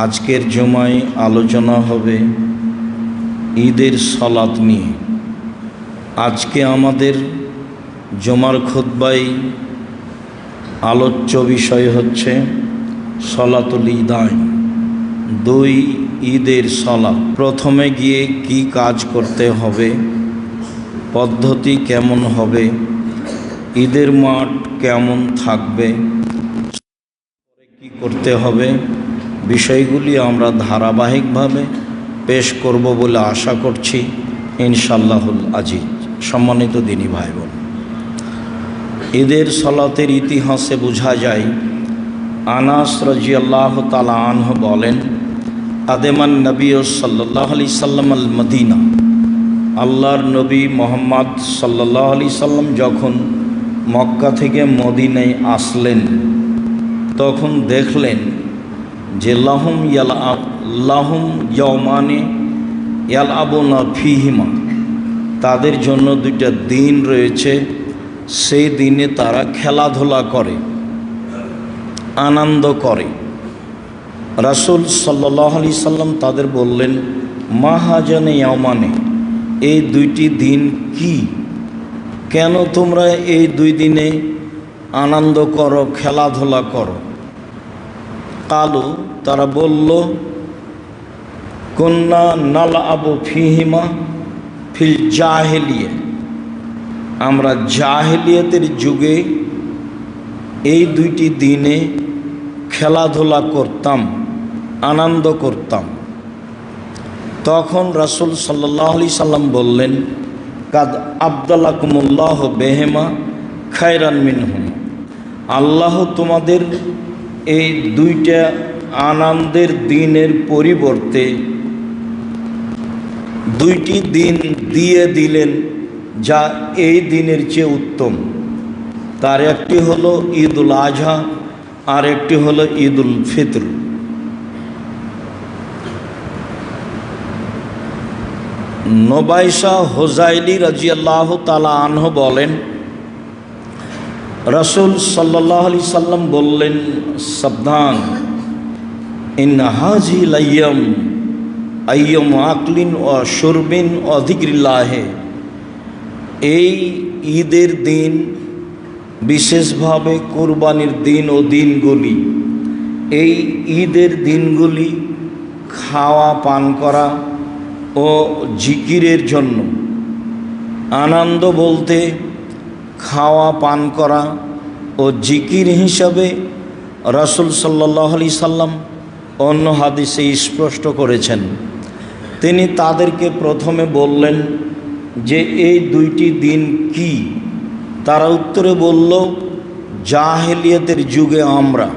আজকের জুমায় আলোচনা হবে ঈদের সালাত নিয়ে। আজকে আমাদের জুমার খুতবায় আলোচ্য বিষয় হচ্ছে সালাতুল ঈদাইন, দুই ঈদের সালাত। প্রথমে গিয়ে কি কাজ করতে হবে, পদ্ধতি কেমন হবে, ঈদের মাঠ কেমন থাকবে, কি করতে হবে, বিষয়গুলি আমরা ধারাবাহিকভাবে পেশ করব বলে আশা করছি ইনশাআল্লাহুল আজিজ। সম্মানিত দিনী ভাই বোন, ঈদের সালাতের ইতিহাসে বোঝা যায়, আনাস রাদিয়াল্লাহু তাআলা আনহু বলেন, আদেমান নবী সাল্লাল্লাহু আলাইহি সাল্লাম আল মদিনা, আল্লাহর নবী মোহাম্মদ সাল্লাল্লাহু আলাইহি সাল্লাম যখন মক্কা থেকে মদিনায় আসলেন তখন দেখলেন যে লাহুম ইয়াওমানে ইয়ালআবুনা ফীহিমা, তাদের জন্য দুইটা দিন রয়েছে, সেই দিনে তারা খেলাধুলা করে, আনন্দ করে। রাসূল সাল্লাল্লাহু আলাইহি সাল্লাম তাদের বললেন, মা হাজানে ইয়াওমানে, এই দুইটি দিন কি, কেন তোমরা এই দুই দিনে আনন্দ করো, খেলাধুলা করো? কালু, তারা বলল, কুন্না নালআবু ফীহিমা ফিল জাহেলিয়া, আমরা জাহেলিয়াতের যুগে এই দুইটি দিনে খেলাধুলা করতাম, আনন্দ করতাম। তখন রাসূল সাল্লাল্লাহু আলাইহি সাল্লাম বললেন, কাদ আবদালাকুমুল্লাহ বেহেমা খায়রান মিনহুম, আল্লাহ তোমাদের এই দুইটা আনন্দের দিনের পরিবর্তে দুইটি দিন দিয়ে দিলেন যা এই দিনের চেয়ে উত্তম। তার একটি হলো ঈদুল আজহা আর একটি হলো ঈদুল ফিতর। নবাইশা হুযাইলি রাদিয়াল্লাহু তাআলা আনহু বলেন, রাসূল সাল্লাল্লাহু আলাইহি সাল্লাম বললেন, সাবধান, ইন্না হাযিহিল আইয়াম আকলিন ওয়া শুরবিন ওয়া যিকরিল্লাহ, এই ঈদের দিন, বিশেষভাবে কুরবানির দিন ও দিনগুলি, এই ঈদের দিনগুলি খাওয়া পান করা ও জিকিরের জন্য। আনন্দ বলতে খাওয়া পান করা ও জিকির হিসাবে রাসূল সাল্লাল্লাহু আলাইহি সাল্লাম অন্য হাদিসে স্পষ্ট করেছেন। তিনি তাদেরকে প্রথমে বললেন যে এই দুইটি দিন কি? তারা উত্তরে বলল, জাহেলিয়াতের যুগে আমরা,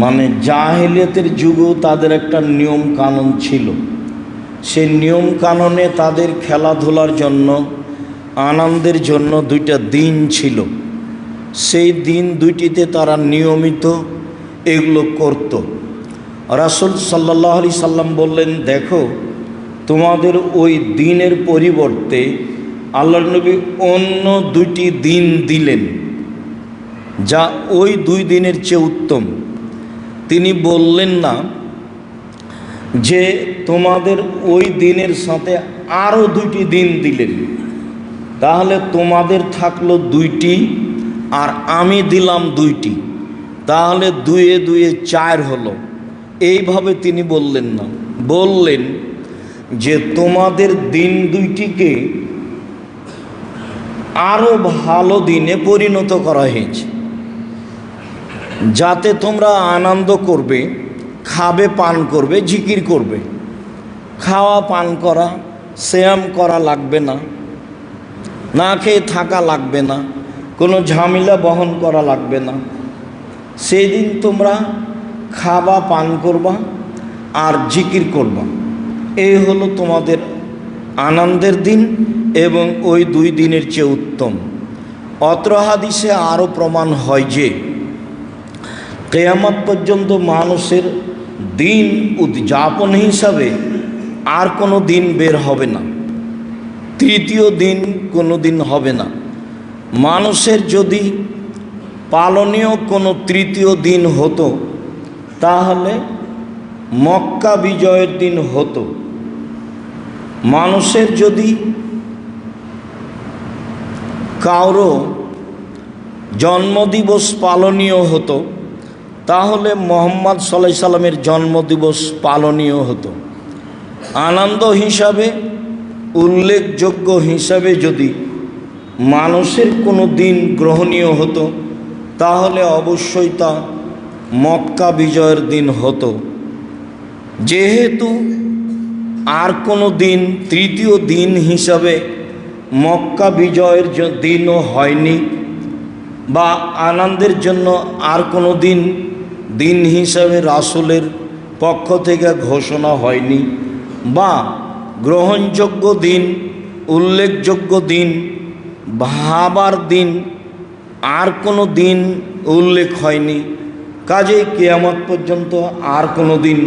মানে জাহেলিয়াতের যুগেও তাদের একটা নিয়ম কানুন ছিল। সেই নিয়ম কানুনে তাদের খেলাধুলার জন্য, আনন্দের জন্য দুইটা দিন ছিল। সেই দিন দুইটিতে তারা নিয়মিত এগুলো করত। রাসূল সাল্লাল্লাহু আলাইহি সাল্লাম বললেন, দেখো, তোমাদের ওই দিনের পরিবর্তে আল্লাহর নবী অন্য দুইটি দিন দিলেন যা ওই দুই দিনের চেয়ে উত্তম। তিনি বললেন না যে তোমাদের ওই দিনের সাথে আরও দুইটি দিন দিলেন, তাহলে তোমাদের থাকলো দুইটি আর আমি দিলাম দুইটি, তাহলে দুয়ে দুয়ে চার হলো। এইভাবে তিনি বললেন না, বললেন যে তোমাদের দিন দুইটিকে আরও ভালো দিনে পরিণত করা হয়েছে, যাতে তোমরা আনন্দ করবে, খাবে, পান করবে, জিকির করবে। খাওয়া পান করা, সিয়াম করা লাগবে না, না খেয়ে থাকা লাগবে না, কোনো ঝামেলা বহন করা লাগবে না। সেই দিন তোমরা খাবা, পান করবা আর জিকির করবা। এই হলো তোমাদের আনন্দের দিন এবং ওই দুই দিনের চেয়ে উত্তম। অত্র হাদিসে আরও প্রমাণ হয় যে কিয়ামত পর্যন্ত মানুষের দিন উদযাপন হিসাবে আর কোনো দিন বের হবে না, তৃতীয় দিন কোনো দিন হবে না। মানুষের যদি পালনীয় কোনো তৃতীয় দিন হতো তাহলে মক্কা বিজয়ের দিন হতো। মানুষের যদি কারো জন্মদিবস পালনীয় হতো তাহলে মুহাম্মদ সাল্লাল্লাহু আলাইহি সাল্লামের জন্মদিবস পালনীয় হতো। আনন্দ হিসাবে, উল্লেখযোগ্য হিসাবে যদি মানুষের কোনো দিন গ্রহণীয় হতো তাহলে অবশ্যই তা মক্কা বিজয়ের দিন হতো। যেহেতু আর কোনো দিন তৃতীয় দিন হিসাবে মক্কা বিজয়ের দিনও হয়নি বা আনন্দের জন্য আর কোনো দিন হিসাবে রাসূলের পক্ষ থেকে ঘোষণা হয়নি বা গ্রহণযোগ্য দিন, উল্লেখযোগ্য দিন, ভাবার দিন আর কোনো দিন উল্লেখ হয়নি, কাজেই কিয়ামত পর্যন্ত আর কোনো দিন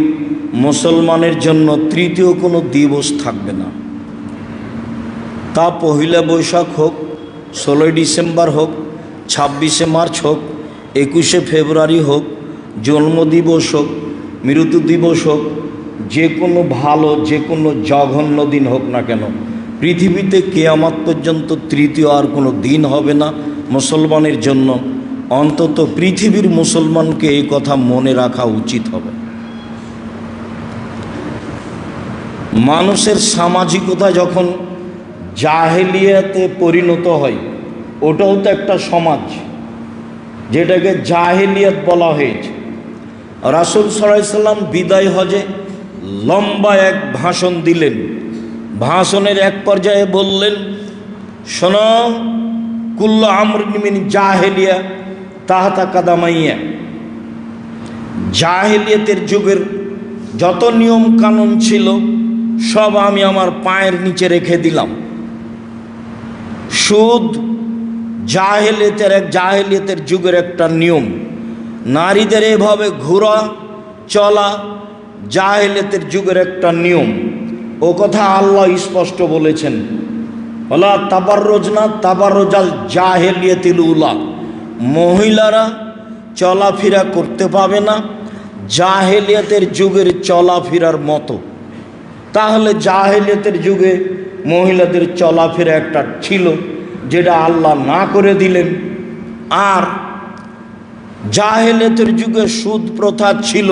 মুসলমানের জন্য তৃতীয় কোনো দিবস থাকবে না। তা পহিলা বৈশাখ হোক, 16ই ডিসেম্বর হোক, 26শে মার্চ হোক, 21শে ফেব্রুয়ারি হোক, জন্মদিবস হোক, মৃত্যু দিবস হোক, যে কোনো ভালো যে কোনো জঘন্য দিন হোক না কেন, পৃথিবীতে কিয়ামত পর্যন্ত তৃতীয় আর কোনো দিন হবে না মুসলমানের জন্য। অন্তত পৃথিবীর মুসলমানকে এই কথা মনে রাখা উচিত হবে। মানুষের সামাজিকতা যখন জাহেলিয়াতে পরিণত হয়, ওটাও তো একটা সমাজ, যেটাকে জাহেলিয়াত বলা হয়েছে। রাসূল সাল্লাল্লাহু আলাইহি সাল্লাম বিদায় হজে লম্বা এক ভাষণ দিলেন। ভাষণের এক পর্যায়ে বললেন, শোনো, কুল্লু আমরিন মিন জাহেলিয়া তাহতা কাদামাইয়া। জাহেলিয়াতের যুগের যত নিয়ম কানুন ছিল সব আমি আমার পায়ের নিচে রেখে দিলাম। সুদ জাহেলিয়াতের যুগের একটা নিয়ম। নারীদের এভাবে ঘোরা চলা জাহেলিয়াতের যুগের একটা নিয়ম। ও কথা আল্লাহ স্পষ্ট বলেছেন, ওলা তাবাররুজনা তাবাররুজাল জাহেলিয়াতিল উলা। মহিলারা চলাফেরা করতে পাবে না জাহেলিয়াতের যুগের চলাফেরার মতো। তাহলে জাহেলিয়াতের যুগে মহিলাদের চলাফেরা একটা ছিল যেটা আল্লাহ না করে দিলেন। আর জাহেলিয়াতের যুগে সুদ প্রথা ছিল,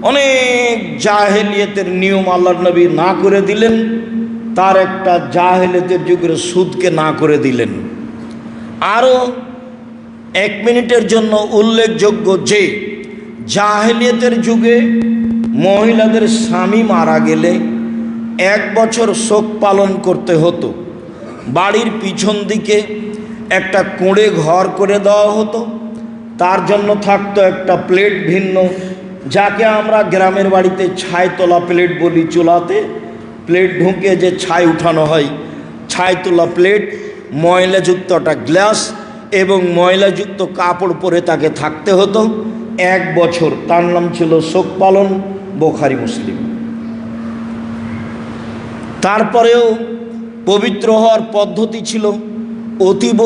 অনেক জাহেলিয়াতের নিয়ম আল্লাহর নবী না করে দিলেন, তার একটা জাহেলিয়াতের যুগের সুদকে না করে দিলেন। আরও 1 মিনিটের জন্য উল্লেখযোগ্য যে জাহেলিয়াতের যুগে মহিলাদের স্বামী মারা গেলে 1 বছর শোক পালন করতে হতো। বাড়ির পিছন দিকে একটা কুঁড়ে ঘর করে দেওয়া হতো, তার জন্য থাকতো একটা প্লেট ভিন্ন, যাকে আমরা গ্রামের বাড়িতে ছাই তোলা প্লেট বলি। চুলাতে প্লেট ঢুকে যে ছাই উঠানো হয়, ছাই তোলা প্লেট, ময়লাযুক্ত একটা গ্লাস এবং ময়লাযুক্ত কাপড় পরে তাকে থাকতে হতো 1 বছর। তার নাম ছিল শোক পালন, বুখারী মুসলিম। তারপরেও পবিত্র হওয়ার পদ্ধতি ছিল অতীব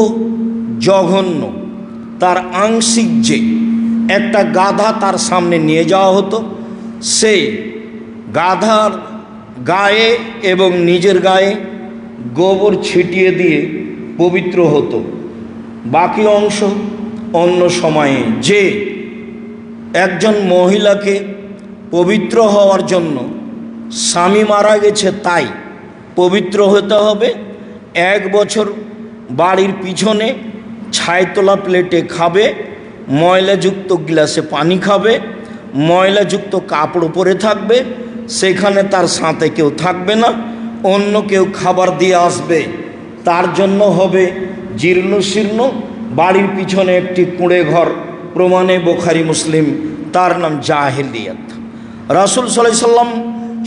জঘন্য। তার আংশিক যে একটা গাধা তার সামনে নিয়ে যাওয়া হতো, সেই গাধার গায়ে এবং নিজের গায়ে গোবর ছিটিয়ে দিয়ে পবিত্র হতো। বাকি অংশ অন্য সময়ে। যে একজন মহিলাকে পবিত্র হওয়ার জন্য স্বামী মারা গেছে তাই পবিত্র হতে হবে, 1 বছর বাড়ির পিছনে ছাইতলা প্লেটে খাবে, ময়লাযুক্ত গ্লাসে পানি খাবে, ময়লাযুক্ত কাপড় পরে থাকবে, সেখানে তার সাথে কেউ থাকবে না, অন্য কেউ খাবার দিয়ে আসবে, তার জন্য হবে জীর্ণ শীর্ণ বাড়ির পিছনে একটি কুঁড়ে ঘর। প্রমাণে বুখারী মুসলিম। তার নাম জাহেলিয়াত। রাসূল সাল্লাল্লাহু আলাইহি সাল্লাম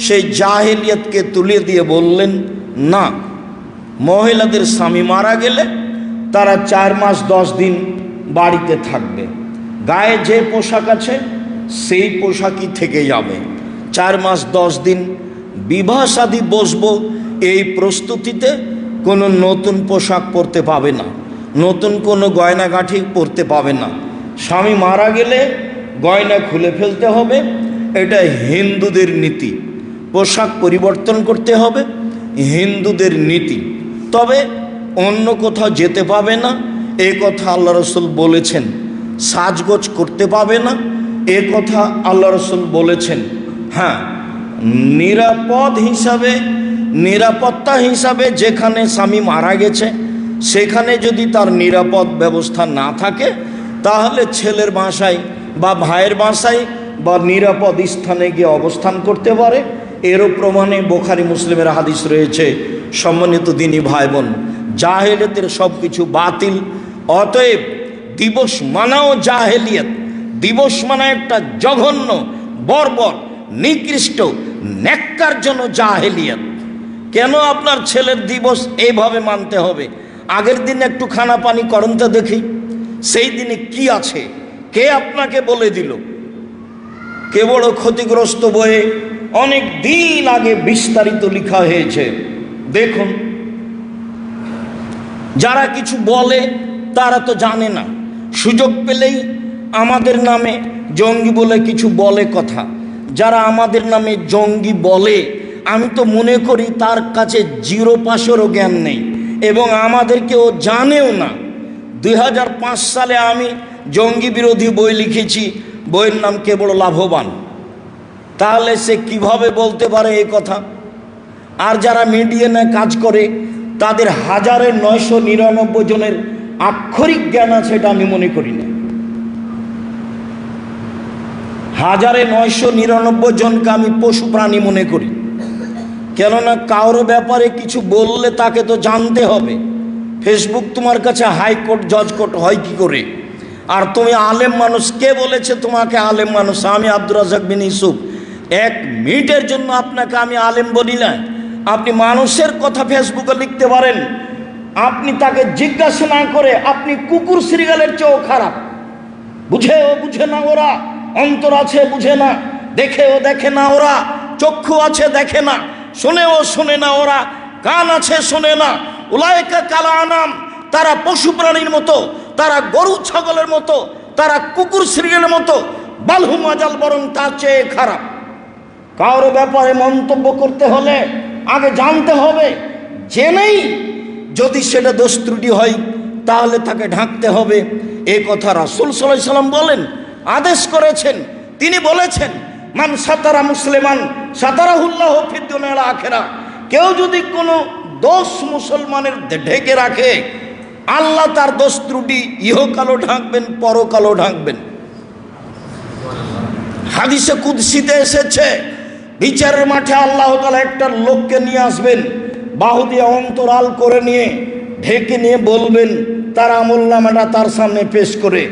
সেই জাহেলিয়াতকে তুলে দিয়ে বললেন, না, মহিলাদের স্বামী মারা গেলে তারা 4 মাস 10 দিন বাড়িতে থাকবে, গায়ে যে পোশাক আছে সেই পোশাকই থেকে যাবে। 4 মাস 10 দিন বিবাহ শাদী বসবো, এই প্রস্তুতিতে কোনো নতুন পোশাক পরতে পাবে না, নতুন কোনো গয়নাগাঁঠি পরতে পাবে না। স্বামী মারা গেলে গয়না খুলে ফেলতে হবে, এটা হিন্দুদের নীতি। পোশাক পরিবর্তন করতে হবে, হিন্দুদের নীতি। তবে অন্য কোথাও যেতে পাবে না, এ কথা আল্লাহ রসুল বলেছেন। সাজগোজ করতে পাবে না, এ কথা আল্লাহ রসুল বলেছেন। হ্যাঁ, নিরাপত্তা হিসাবে যেখানে স্বামী মারা গেছে সেখানে যদি তার নিরাপদ ব্যবস্থা না থাকে, তাহলে ছেলের বাসায় বা ভাইয়ের বাসায় বা নিরাপদ স্থানে গিয়ে অবস্থান করতে পারে। এরও প্রমাণে বুখারী মুসলিমের হাদিস রয়েছে। সম্মানিত দিনী ভাই বোন, জাহেলিয়াতের সব কিছু বাতিল। অতএব দিবস মানাও জাহেলিয়াত। দিবস মানা একটা জঘন্য, বর্বর, নিকৃষ্ট, ন্যাক্কারজনক জাহেলিয়াত। কেন আপনার ছেলের দিবস এইভাবে মানতে হবে? আগের দিন একটু খানা পানি করেন তো দেখি, সেই দিনে কি আছে? কে আপনাকে বলে দিল? কে বড় ক্ষতিগ্রস্ত বইয়ে অনেক দিন আগে বিস্তারিত লেখা হয়েছে। দেখুন, যারা কিছু বলে তারা তো জানে না, সুযোগ পেলেই আমাদের নামে জঙ্গি বলে কিছু বলে কথা। যারা আমাদের নামে জঙ্গি বলে, আমি তো মনে করি তার কাছে 0% জ্ঞান নেই এবং আমাদেরকে ও জানেও না। 2005 সালে আমি জঙ্গি বিরোধী বই লিখেছি, বইয়ের নাম কে বড় লাভবান। তাহলে সে কিভাবে বলতে পারে এই কথা? আর যারা মিডিয়ানে কাজ করে তাদের 1999 জনের আক্ষরিক জ্ঞান আছে, এটা আমি মনে করি না। 1999 জনকে আমি পশু প্রাণী মনে করি। কেননা কারো ব্যাপারে কিছু বললে তাকে তো জানতে হবে। ফেসবুক তোমার কাছে হাইকোর্ট, জজ কোর্ট হয় কি করে? আর তুমি আলেম মানুষ, কে বলেছে তোমাকে আলেম মানুষ? আমি আব্দুর রাজ্জাক বিন ইউসুফ 1 মিনিটের জন্য আপনাকে আমি আলেম বলি না। আপনি মানুষের কথা ফেসবুকে লিখতে পারেন, আপনি তাকে জিজ্ঞাসা না করে আপনি কুকুর শ্রীগালের চেয়েও খারাপ। বুঝে না ওরা, অন্তর আছে বুঝে না, দেখে না ওরা, চক্ষু আছে দেখে না, শোনে না ওরা, কান আছে শোনে না। উলাইকা কাল আনাম, তারা পশু প্রাণীর মতো, তারা গরু ছাগলের মতো, তারা কুকুর শ্রীগালের মতো, বালহুম আজাল, বরং তার চেয়ে খারাপ। কারো ব্যাপারে মন্তব্য করতে হলে আগে জানতে হবে, জেনেই যদি সেটা দোষ ত্রুটি হয় তাহলে তাকে ঢাকতে হবে। এ কথা রাসূল সাল্লাল্লাহু আলাইহি সাল্লাম বলেন, আদেশ করেছেন। তিনি বলেছেন, মান সাতারা মুসলিমান সাতারাহুল্লাহু ফিদ দুনিয়া ওয়াল আখিরাহ। কেউ যদি কোনো দোষ মুসলমানের ঢেকে রাখে, আল্লাহ তার দোষ ত্রুটি ইহকালও ঢাকবেন, পরকালও ঢাকবেন। হাদিসে কুদসিতে এসেছে, বিচারের মাঠে আল্লাহ তাআলা একটা লোককে নিয়ে আসবেন, বাহু দিয়ে অন্তরাল করে নিয়ে ঢেকে নিয়ে বলবেন, তার আমলনামাটা তার সামনে পেশ করে,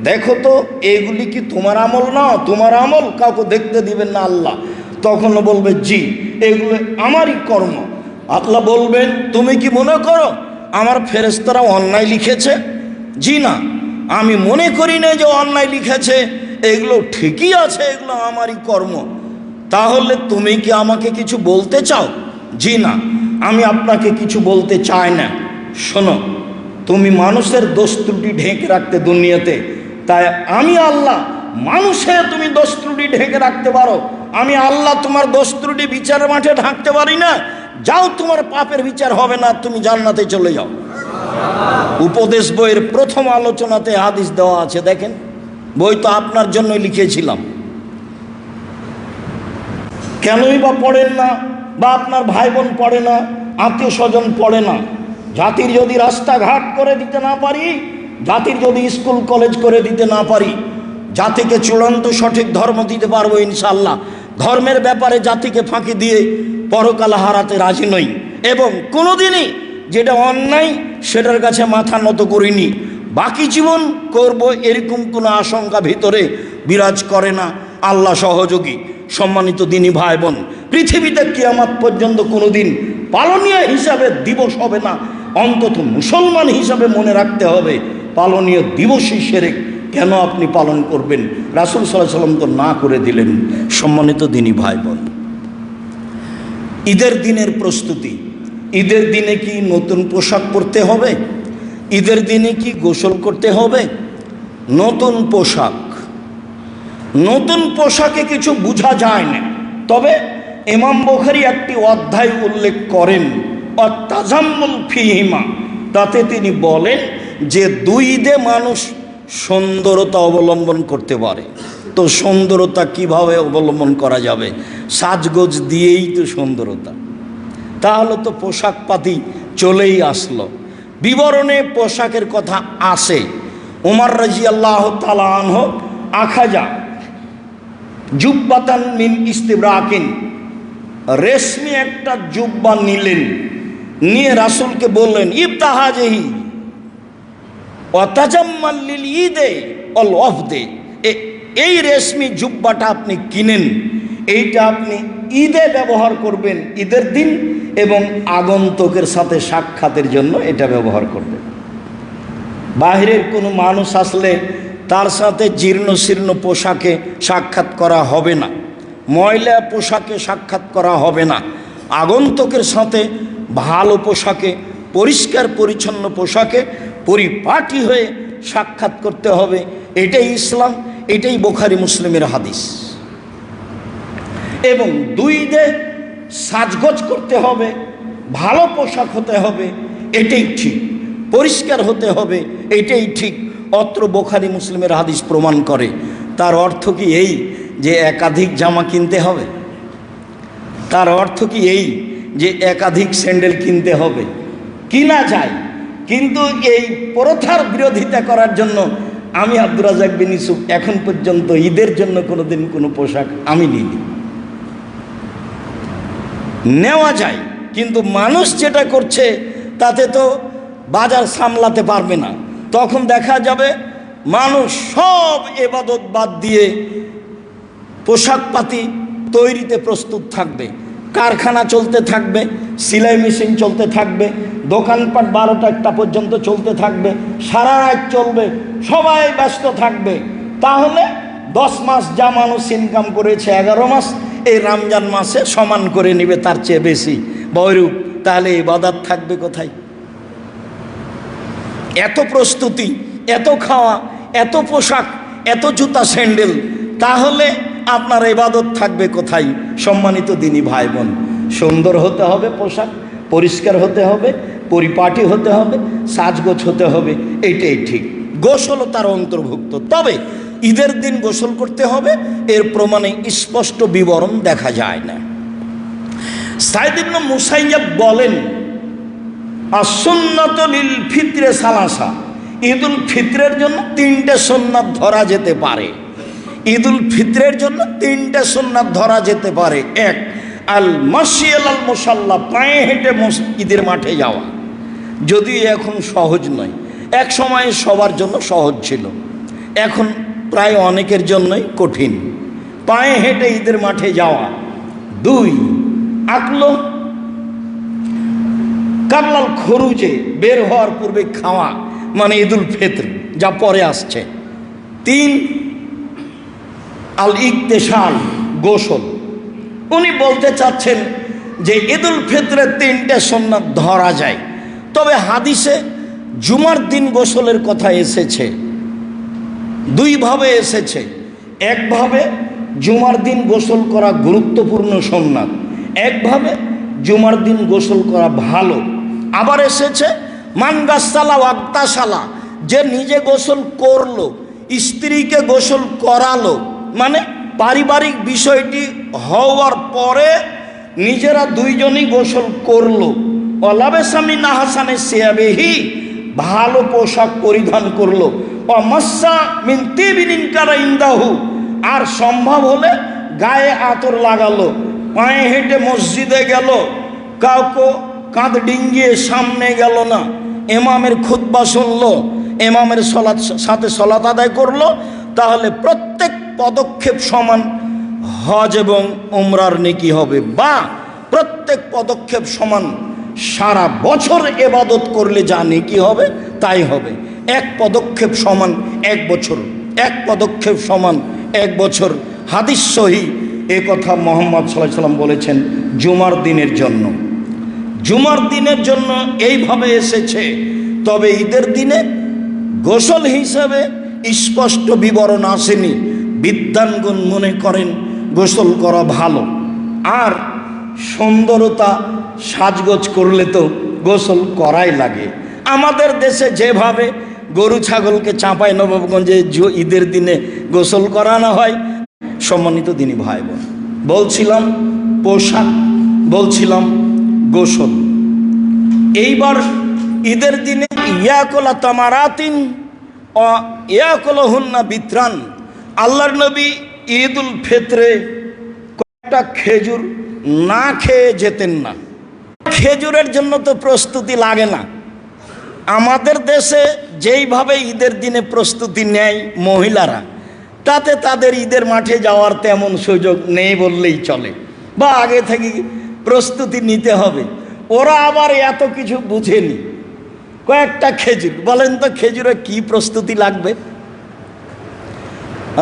দেখো তো এগুলি কি তোমার আমল? না, তোমার আমল কাউকে দেখতে দিবেন না আল্লাহ। তখন বলবে, জি, এগুলো আমারই কর্ম। আল্লাহ বলবেন, তুমি কি মনে করো আমার ফেরেশতারা অন্যায় লিখেছে? জি না, আমি মনে করি না যে অন্যায় লিখেছে, এগুলো ঠিকই আছে, এগুলো আমারই কর্ম। তাহলে তুমি কি আমাকে কিছু বলতে চাও? জি না, আমি আপনাকে কিছু বলতে চাই না। শোনো, তুমি মানুষের দোষ ত্রুটি ঢেকে রাখতে দুনিয়াতে, তাই আমি আল্লাহ মানুষে তুমি দোষ ত্রুটি ঢেকে রাখতে পারো, আমি আল্লাহ তোমার দোষ ত্রুটি বিচারের মাঠে ঢাকতে পারি না। যাও, তোমার পাপের বিচার হবে না, তুমি জান্নাতে চলে যাও। উপদেশ বইয়ের প্রথম আলোচনাতে হাদিস দেওয়া আছে, দেখেন। বই তো আপনার জন্যই লিখেছিলাম। কেনই বা পড়েন না? বা আপনার ভাই বোন পড়ে না, আত্মীয় স্বজন পড়ে না? জাতির যদি রাস্তাঘাট করে দিতে না পারি, জাতির যদি স্কুল কলেজ করে দিতে না পারি, জাতিকে চূড়ান্ত সঠিক ধর্ম দিতে পারবো ইনশাআল্লাহ। ধর্মের ব্যাপারে জাতিকে ফাঁকি দিয়ে পরকাল হারাতে রাজি নই, এবং কোনোদিনই যেটা অন্যায় সেটার কাছে মাথা নত করিনি। বাকি জীবন করব এরকম কোনো আশঙ্কা ভিতরে বিরাজ করে না। আল্লাহ সহযোগী। সম্মানিত দিনী ভাই বোন, পৃথিবীতে কিয়ামত পর্যন্ত কোনোদিন পালনীয় হিসাবে দিবস হবে না, অন্তত মুসলমান হিসাবে মনে রাখতে হবে, পালনীয় দিবসই শিরক। কেন আপনি পালন করবেন? রাসূল সাল্লাল্লাহু আলাইহি সাল্লাম তো না করে দিলেন। সম্মানিত দিনী ভাই বোন, ঈদের দিনের প্রস্তুতি। ঈদের দিনে কি নতুন পোশাক পরতে হবে? ঈদের দিনে কি গোসল করতে হবে? নতুন পোশাক নতুন পোশাকে কিছু বোঝা যায় না, তবে ইমাম বুখারী একটি অধ্যায় উল্লেখ করেন অত্তাজাম্মুল ফিহিমা, তাতে তিনি বলেন যে দুই ঈদে মানুষ সুন্দরতা অবলম্বন করতে পারে। তো সুন্দরতা কিভাবে অবলম্বন করা যাবে? সাজগোজ দিয়েই তো সুন্দরতা। তাহলে তো পোশাক পাতি চলেই আসলো। বিবরণে পোশাকের কথা আসে। উমর রাদিয়াল্লাহু তাআলা আনহু আখাজা জুব্বাতান মিন ইস্তিবরাকিন, রেশমি একটা জুব্বা নিলেন, নিয়ে রাসূলকে বললেন ইবতাহাজহি ওয়াতাজাম্মাল লিল ঈদে ওয়াল ওয়াফদে, এই রেশমি জুব্বাটা আপনি কিনেন, এইটা আপনি ঈদে ব্যবহার করবেন, ঈদের দিন, এবং আগন্তুকের সাথে সাক্ষাতের জন্য এটা ব্যবহার করবেন। বাহিরের কোনো মানুষ আসলে তার সাথে জীর্ণ শীর্ণ পোশাকে সাক্ষাৎ করা হবে না, ময়লা পোশাকে সাক্ষাৎ করা হবে না। আগন্তুকের সাথে ভালো পোশাকে, পরিষ্কার পরিচ্ছন্ন পোশাকে পরিপাটি হয়ে সাক্ষাৎ করতে হবে। এটাই ইসলাম, এটাই বুখারী মুসলিমের হাদিস। এবং দুই ঈদে সাজগোজ করতে হবে, ভালো পোশাক হতে হবে, এটাই ঠিক। পরিষ্কার হতে হবে, এটাই ঠিক। অত্র বুখারী মুসলিমের হাদিস প্রমাণ করে। তার অর্থ কি এই যে একাধিক জামা কিনতে হবে? তার অর্থ কি এই যে একাধিক স্যান্ডেল কিনতে হবে? কিনা যায়, কিন্তু এই প্রথার বিরোধিতা করার জন্য আমি আব্দুর রাজ্জাক বিন ইউসুফ এখন পর্যন্ত ঈদের জন্য কোনোদিন কোনো পোশাক আমি নিইনি। নেওয়া যায়, কিন্তু মানুষ যেটা করছে তাতে তো বাজার সামলাতে পারবে না। তখন দেখা যাবে মানুষ সব ইবাদত বাদ দিয়ে পোশাক পাতি তৈরিতে প্রস্তুত থাকবে, কারখানা চলতে থাকবে, সেলাই মেশিন চলতে থাকবে, দোকানপাট 12টা পর্যন্ত চলতে থাকবে, সারা রাত চলবে, সবাই ব্যস্ত থাকবে। তাহলে 10 মাস যা মানুষ ইনকাম করেছে 11 মাস এই রমজান মাসে সমান করে নেবে, তার চেয়ে বেশি বৈরূপ। তাহলে ইবাদত থাকবে কোথায়? এত প্রস্তুতি, এত খাওয়া, এত পোশাক, এত জুতা স্যান্ডেল, তাহলে আপনার ইবাদত থাকবে কোথায়? সম্মানিত দিনী ভাই বোন, সুন্দর হতে হবে পোশাক, পরিষ্কার হতে হবে, পরিপাটি হতে হবে, সাজগোজ হতে হবে, এইটাই ঠিক। গোসলও তার অন্তর্ভুক্ত। তবে ঈদের দিন গোসল করতে হবে, এর প্রমাণে স্পষ্ট বিবরণ দেখা যায় না। সাইদ ইবনে মুসাইয়াব বলেন আসুন্নাতু লিল ফিত্রে সালাসা, ঈদুল ফিত্রের জন্য 3টে সুন্নাত ধরা যেতে পারে। ঈদুল ফিত্রের জন্য 3টে সুন্নাত ধরা যেতে পারে। 1, আল মাশি আলাল মুসাল্লা, পায়ে হেঁটে ঈদের মাঠে যাওয়া। যদিও এখন সহজ নয়, এক সময় সবার জন্য সহজ ছিল, এখন প্রায় অনেকের জন্যই কঠিন পায়ে হেঁটে ঈদের মাঠে যাওয়া। 2, আকলো কাবলাল খরুজে, বের হওয়ার পূর্বে খাওয়া, মানে ঈদুল ফিত্র যা পরে আসছে। 3, আল ইকতেসাল, গোসল। উনি বলতে চাচ্ছেন যে ঈদুল ফিত্রের 3টে সুন্নাত ধরা যায়, তবে হাদিসে জুমার দিন গোসলের কথা এসেছে, 2 ভাবে এসেছে। একভাবে জুমার দিন গোসল করা গুরুত্বপূর্ণ সুন্নাত, একভাবে জুমার দিন গোসল করা ভালো। আবার এসেছে মানগাসালা ওয়াক্তাসালা, যে নিজে গোসল করলো, স্ত্রীকে গোসল করালো, মানে পারিবারিক বিষয়টি হওয়ার পরে নিজেরা 2 জনই গোসল করলো। অলাবেসামি নাহাসানে সিয়াবেহি, ভালো পোশাক পরিধান করলো। অমাসা মিন তিবিনিন কারা ইন্দাহু, আর সম্ভব হলে গায়ে আতর লাগালো। পায়ে হেঁটে মসজিদে গেল, কাউকে কাঁধ ডিঙ্গিয়ে সামনে গেল না, ইমামের খুতবা শুনলো, ইমামের সাথে সলাত আদায় করলো, তাহলে প্রত্যেক পদক্ষেপ সমান হজ এবং উমরার নেকি হবে। বা প্রত্যেক পদক্ষেপ সমান সারা বছর ইবাদত করলে যা নেকি হবে তাই হবে। 1 পদক্ষেপ সমান 1 বছর, 1 পদক্ষেপ সমান 1 বছর। হাদিস সহিহ, এ কথা মুহাম্মদ সাল্লাল্লাহু আলাইহি ওয়াসাল্লাম বলেছেন জুমার দিনের জন্য। জুমার দিনের জন্য এইভাবে এসেছে। তবে ঈদের দিনে গোসল হিসাবে স্পষ্ট বিবরণ আসেনি। বিদ্বানগণ মনে করেন গোসল করা ভালো। আর সুন্দরতা সাজগোজ করলে তো গোসল করাই লাগে। আমাদের দেশে যেভাবে গরু ছাগলকে চাঁপাই নবাবগঞ্জে ঈদের দিনে গোসল করানো হয়, সম্মানিত দিনী ভাই বোন, বলছিলাম পোশাক, বলছিলাম গোসল। এইবার ঈদের দিনে ইয়াকুলা তামারাতিন ও ইয়াকুলহুন্না বিত্রান, আল্লাহর নবী ঈদুল ফিতরে কয়েকটা খেজুর না খেয়ে যেতেন না। খেজুরের জন্য তো প্রস্তুতি লাগে না। আমাদের দেশে যেইভাবে ঈদের দিনে প্রস্তুতি নেয় মহিলারা, তাতে তাদের ঈদের মাঠে যাওয়ার তেমন সুযোগ নেই বললেই চলে, বা আগে থেকে প্রস্তুতি নিতে হবে। ওরা আবার এত কিছু বুঝেনি। কয়েকটা খেজুর, বলেন তো খেজুরে কি প্রস্তুতি লাগবে?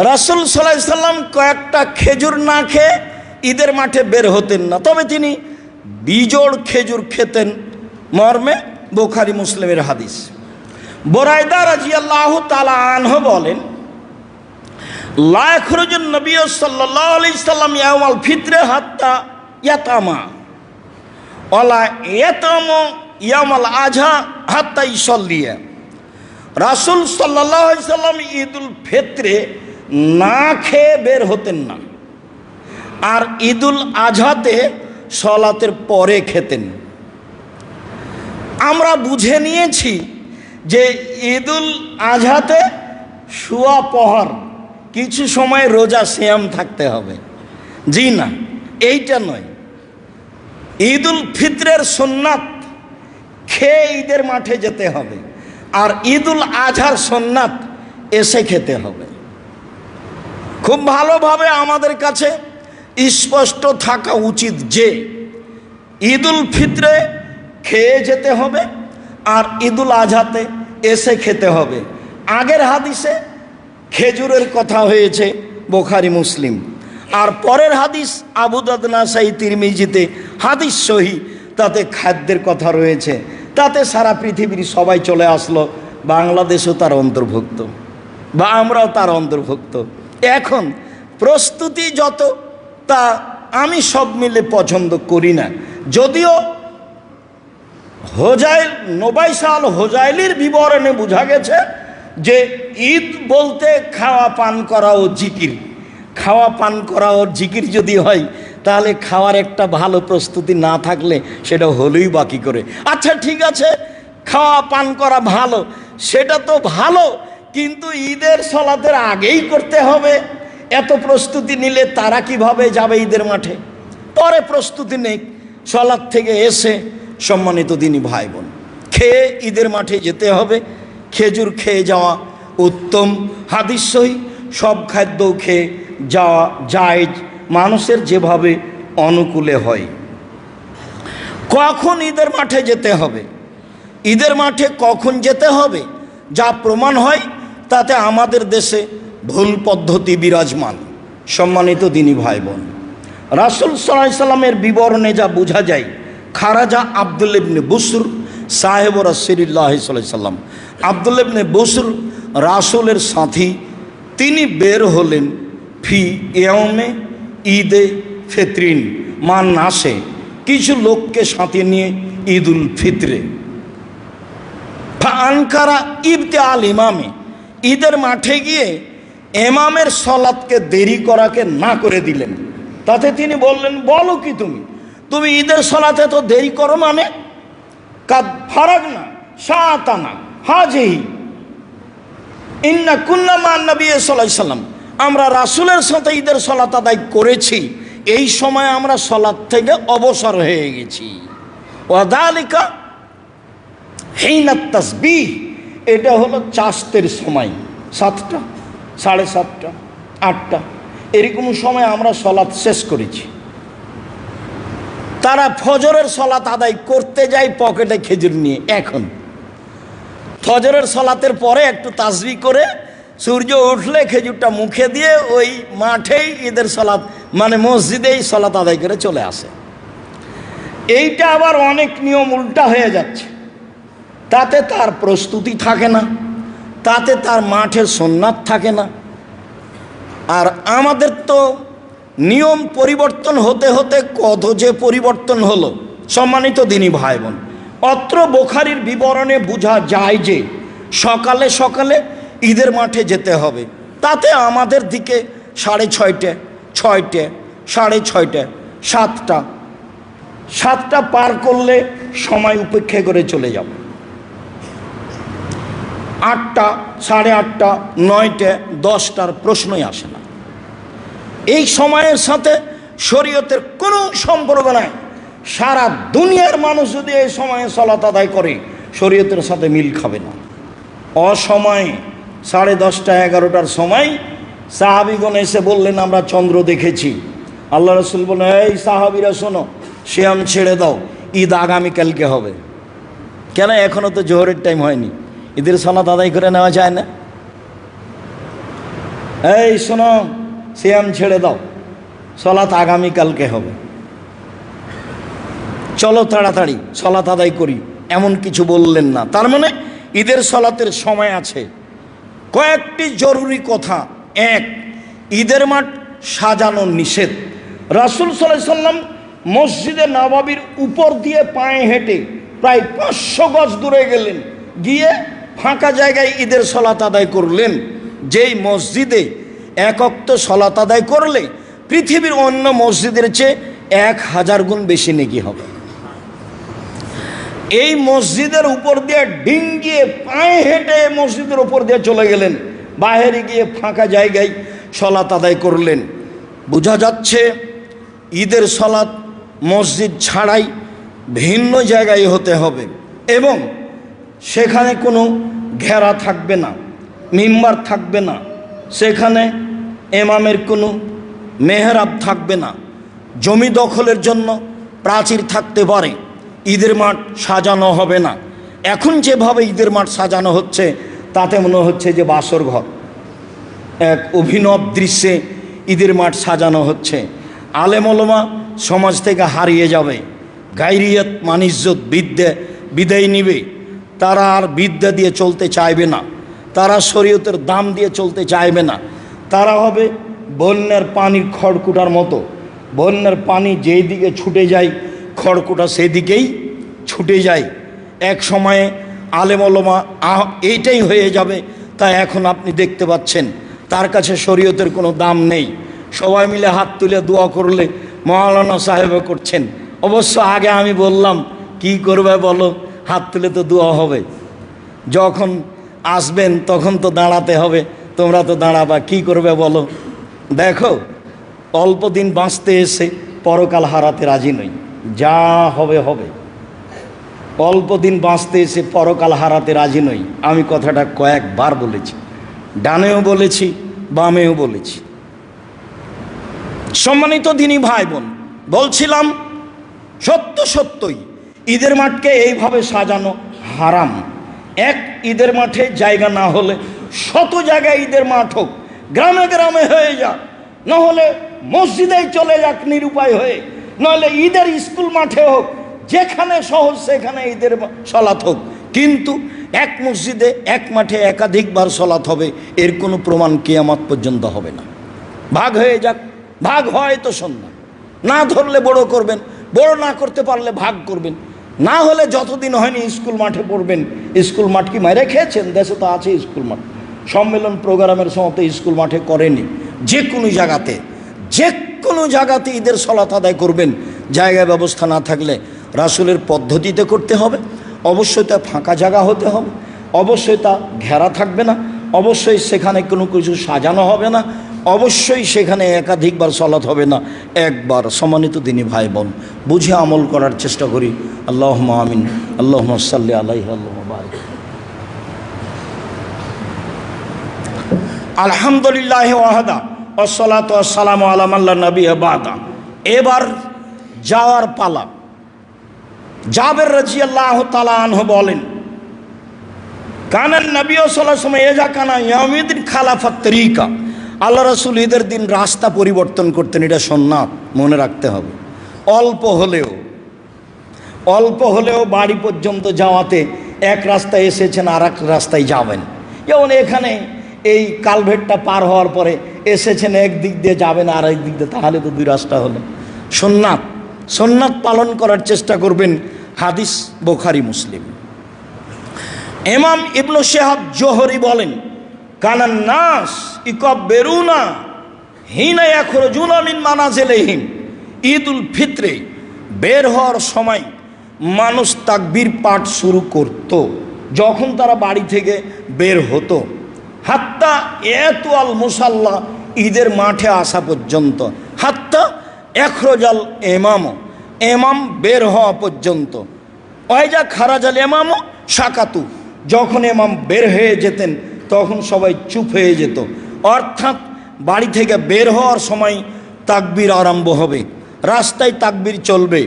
রাসূল সাল্লাল্লাহু আলাইহি সাল্লাম কয়েকটা খেজুর না খেয়ে ঈদের মাঠে বের হতেন না, তবে তিনি বিজোড় খেজুর খেতেন মর্মে বুখারী মুসলিমের হাদিস। বুরায়দা রাদিয়াল্লাহু তাআলা আনহু বলেন, লা ইয়াখরুজুন নবী সাল্লাল্লাহু আলাইহি সাল্লাম ইয়াউমাল ফিতরে হাত্তা ইয়াতামা ওয়ালা ইয়াতামু ইয়াউমাল আযহা হাত্তা ইসাল্লিয়া। রাসূল সাল্লাল্লাহু আলাইহি সাল্লাম ঈদুল ফিতরে না খেয়ে বের হতেন না, আর ঈদুল আজহাতে সলাতের পরে খেতেন। আমরা বুঝে নিয়েছি যে ঈদুল আজহাতে শুয়া পহর কিছু সময় রোজা সিয়াম থাকতে হবে। জি না, এইটা নয়। ঈদুল ফিতরের সুন্নাত খেয়ে ঈদের মাঠে যেতে হবে, আর ঈদুল আজহার সুন্নাত এসে খেতে হবে। খুব ভালোভাবে আমাদের কাছে স্পষ্ট থাকা উচিত যে ঈদুল ফিতরে খেয়ে যেতে হবে আর ঈদুল আজহাতে এসে খেতে হবে। আগের হাদিসে খেজুরের কথা হয়েছে বুখারী মুসলিম, আর পরের হাদিস আবু দাউদ নাসাই তিরমিজিতে হাদিস সহি, তাতে খাদ্যের কথা রয়েছে। তাতে সারা পৃথিবীর সবাই চলে আসলো, বাংলাদেশও তার অন্তর্ভুক্ত, বা আমরাও তার অন্তর্ভুক্ত। এখন প্রস্তুতি যত, তা আমি সব মিলে পছন্দ করি না। যদিও হোজাইল নোবাইসা আল হোজাইলির বিবরণে বোঝা গেছে যে ঈদ বলতে খাওয়া পান করা ও জিকির। খাওয়া পান করা ও জিকির যদি হয়, তাহলে খাওয়ার একটা ভালো প্রস্তুতি না থাকলে সেটা হলোই বাকি করে। আচ্ছা ঠিক আছে, খাওয়া পান করা ভালো, সেটা তো ভালো, কিন্তু ঈদের সলাতের আগেই করতে হবে। এত প্রস্তুতি নিলে তারা কিভাবে যাবে ঈদের মাঠে? পরে প্রস্তুতি নেই, সলাত থেকে এসে সম্মানিত দিনী ভাই বোন খেয়ে ঈদের মাঠে যেতে হবে। খেজুর খেয়ে যাওয়া উত্তম, হাদিস সহি। সব খাদ্য খেয়ে যাওয়া জায়েজ, মানুষের যেভাবে অনুকূলে হয়। কখন ঈদের মাঠে যেতে হবে, ঈদের মাঠে কখন যেতে হবে, যা প্রমাণ হয় তাতে আমাদের দেশে ভুল পদ্ধতি বিরাজমান। সম্মানিত দিনী ভাই বোন, রাসূল সাল্লাল্লাহু আলাইহি সাল্লামের বিবরণে যা বোঝা যায়, খারাজা আব্দুল্লাহ ইবনে বুসর সাহেব রাসূলুল্লাহ সাল্লাল্লাহু আলাইহি সাল্লাম, আব্দুল্লাহ ইবনে বুসর রাসূলের সাথী, তিনি বের হলেন ফি ইয়াউমে ঈদে ফিতরিন মান নাসে, কিছু লোককে সাথে নিয়ে ঈদুল ফিতরে। আনকারা ইবতে আল ইমামে, ঈদের মাঠে গিয়ে ইমামের সলাতকে দেরি করাকে না করে দিলেন। তাতে তিনি বললেন, বলো কি তুমি ঈদের সলাতে তো দেরি করো, মানে কাদ ফারাগনা সাতানা হাজিহি ইন্না কুন্না মা নবী সাল্লাল্লাহু আলাইহি সাল্লাম, আমরা রাসূলের সাথে ঈদের সলাত আদায় করেছি, এই সময় আমরা সলাত থেকে অবসর হয়ে গেছি। ওয়াদালিকা হিনাত তাসবিহ, এটা হলো চাস্তের সময়, 7টা, 7:30, 8টা, এরকম সময় আমরা সলাত শেষ করেছি। তারা ফজরের সলাত আদায় করতে যায় পকেটে খেজুর নিয়ে। এখন ফজরের সলাতের পরে একটু তাসবিহ করে সূর্য উঠলে খেজুরটা মুখে দিয়ে ওই মাঠেই ঈদের সলাত, মানে মসজিদেই সলাত আদায় করে চলে আসে। এইটা আবার অনেক নিয়ম উল্টা হয়ে যাচ্ছে। তাতে তার প্রস্তুতি থাকে না, তাতে তার মাঠের সুন্নাত থাকে না। আর আমাদের তো নিয়ম পরিবর্তন হতে হতে কত যে পরিবর্তন হলো। সম্মানিত দিনী ভাই বোন, অত্র বুখারীর বিবরণে বোঝা যায় যে সকালে সকালে ঈদের মাঠে যেতে হবে। তাতে আমাদের দিকে 6:30, 6টে, 6:30, 7টা, 7টা পার করলে সময় উপেক্ষা করে চলে যাব। 8টা, 8:30, 9টে, 10টার প্রশ্নই আসে না। এই সময়ের সাথে শরীয়তের কোনো সম্পর্ক নাই। সারা দুনিয়ার মানুষ যদি এই সময়ে সালাত আদায় করে শরীয়তের সাথে মিল খাবে না। অসময়ে 10:30, 11টার সময় সাহাবীগণ এসে বললেন আমরা চন্দ্র দেখেছি। আল্লাহ রাসূল বলেন, এই সাহাবীরা শোনো, সিয়াম ছেড়ে দাও, ঈদ আগামীকালকে হবে। কেন? এখনও তো জোহরের টাইম হয়নি, ঈদের সালাত আদায় করে নেওয়া যায় না? এই শোনো, সিয়াম ছেড়ে দাও, সালাত আগামীকালকে হবে, চলো তাড়াতাড়ি সালাত আদায় করি, এমন কিছু বললেন না। তার মানে ঈদের সালাতের সময় আছে। কয়েকটি জরুরি কথা। এক, ঈদের মাঠ সাজানো নিষেধ। রাসূল সাল্লাল্লাহু আলাইহি সাল্লাম মসজিদে নববীর উপর দিয়ে পায়ে হেঁটে প্রায় 500 গজ দূরে গেলেন, গিয়ে ফাঁকা জায়গায় ঈদের সালাত আদায় করলেন। যেই মসজিদে এক ওয়াক্ত সালাত আদায় করলে পৃথিবীর অন্য মসজিদের চেয়ে 1000 গুণ বেশি নেকি হবে। এই মসজিদের উপর দিয়ে ডিঙ্গিয়ে পায়ে হেঁটে মসজিদের উপর দিয়ে চলে গেলেন, বাইরে গিয়ে ফাঁকা জায়গায় সালাত আদায় করলেন। বোঝা যাচ্ছে ঈদের সালাত মসজিদ ছাড়াই ভিন্ন জায়গায় হতে হবে এবং সেখানে কোনো ঘেরা থাকবে না, মিম্বার থাকবে না, সেখানে ইমামের কোনো মেহরাব থাকবে না, জমি দখলের জন্য প্রাচীর থাকতে পারে, ঈদের মাঠ সাজানো হবে না। এখন যেভাবে ঈদের মাঠ সাজানো হচ্ছে তাতে মনে হচ্ছে যে বাসর ঘর। এক অভিনব দৃশ্যে ঈদের মাঠ সাজানো হচ্ছে। আলেম ওলামা সমাজ থেকে হারিয়ে যাবে, গায়রিয়ত মানিজ্যত বিদায় নিবে। তারা আর বিদ্যা দিয়ে চলতে চাইবে না, তারা শরীয়তের দাম দিয়ে চলতে চাইবে না। তারা হবে বন্যার পানির খড়কুটার মতো। বন্যার পানি যেই দিকে ছুটে যায় খড়কুটা সেদিকেই ছুটে যায়। এক সময়ে আলেম ওলামা এইটাই হয়ে যাবে। তাই এখন আপনি দেখতে পাচ্ছেন তার কাছে শরীয়তের কোনো দাম নেই। সবাই মিলে হাত তুলে দোয়া করলে মাওলানা সাহেব করছেন। অবশ্য আগে আমি বললাম কি করবে বলো, হাত তুলে তো দোয়া হবে। যখন আসবেন তখন তো দাঁড়াতে হবে, তোমরা তো দাঁড়াবা, কি করবে বলো? দেখো, অল্প দিন বাঁচতে এসে পরকাল হারাতে রাজি নই। যা হবে হবে। অল্প দিন বাঁচতে এসে পরকাল হারাতে রাজি নই। আমি কথাটা কয়েকবার বলেছি, ডানেও বলেছি, বামেও বলেছি। সম্মানিত দিনী ভাই বোন, বলছিলাম সত্যই ঈদের মাঠকে এইভাবে সাজানো হারাম। এক, ঈদের মাঠে জায়গা না হলে শত জায়গায় ঈদের মাঠ হোক, গ্রামে গ্রামে হয়ে যাক, নহলে মসজিদেই চলে যাক নিরুপায় হয়ে, নইলে ঈদের স্কুল মাঠে হোক, যেখানে সহজ সেখানে ঈদের সালাত হোক। কিন্তু এক মসজিদে এক মাঠে একাধিকবার সালাত হবে এর কোনো প্রমাণ কিয়ামত পর্যন্ত হবে না। ভাগ হয়ে যাক, ভাগ হয় তো সন্ধ্যা, না ধরলে বড় করবেন, বড় না করতে পারলে ভাগ করবেন, না হলে যতদিন হয়নি স্কুল মাঠে পড়বেন। স্কুল মাঠ কি মাইরে খেয়েছেন? দেশে তো আছে স্কুল মাঠ। সম্মেলন প্রোগ্রামের সময় তো স্কুল মাঠে করেনি। যে কোনো জায়গাতে ঈদের সালাত আদায় করবেন, জায়গা ব্যবস্থা না থাকলে রাসূলের পদ্ধতিতে করতে হবে। অবশ্যই তা ফাঁকা জায়গা হতে হবে, অবশ্যই তা ঘেরা থাকবে না, অবশ্যই সেখানে কোনো কিছু সাজানো হবে না, অবশ্যই সেখানে একাধিকবার সালাত হবে না, একবার। সম্মানিত দিনী ভাই বোন, বুঝে আমল করার চেষ্টা করি। আল্লাহুম্মা আমিন। আল্লাহুম্মা সাল্লি আলাইহি আল্লাহুম্মা বারিক। আলহামদুলিল্লাহ ওয়াহদা ওয়াসসালাতু ওয়াসসালামু আলা মান লা নাবিয়্যা বা'দা। এবার যাওয়ার পালা। জাবের রাদিয়াল্লাহু তাআলা আনহু বলেন, কানান নবী সাল্লাল্লাহু আলাইহি ওয়াসাল্লাম ইযা কানা ইয়াউমিদ্দিন খালাফাত তরিকা। আল্লাহ রাসূল ঈদের দিন রাস্তা পরিবর্তন করতেন। এটা সুন্নাত, মনে রাখতে হবে। অল্প হলেও বাড়ি পর্যন্ত যাওয়াতে এক রাস্তায় এসেছেন আর এক রাস্তায় যাবেন। যেমন এখানে এই কালভেটটা পার হওয়ার পরে এসেছেন এক দিক দিয়ে, যাবেন আর এক দিক দিয়ে, তাহলে তো দুই রাস্তা হলো। সুন্নাত, সুন্নাত পালন করার চেষ্টা করবেন। হাদিস বুখারী মুসলিম। ইমাম ইবনু শিহাব জোহরি বলেন, কানান নাস ইকাব্বিরুনা হিনা ইয়াখরুজুনা মিন মানাজিলিহিম। ঈদুল ফিতরে বের হওয়ার সময় মানুষ তাকবীর পাঠ শুরু করত যখন তারা বাড়ি থেকে বের হতো, হাত্তা এত আল মুসাল্লা, ঈদের মাঠে আসা পর্যন্ত, হাত্তা এখরজাল ইমাম, ইমাম বের হওয়া পর্যন্ত, ওয়াইজা খারাজাল ইমাম সাকাতু, যখন ইমাম বের হয়ে যেতেন তখন সবাই চুপ হয়ে যেত। অর্থাৎ বাড়ি থেকে বের হওয়ার সময় তাকবীর আরম্ভ হবে, রাস্তায় তাকবীর চলবে,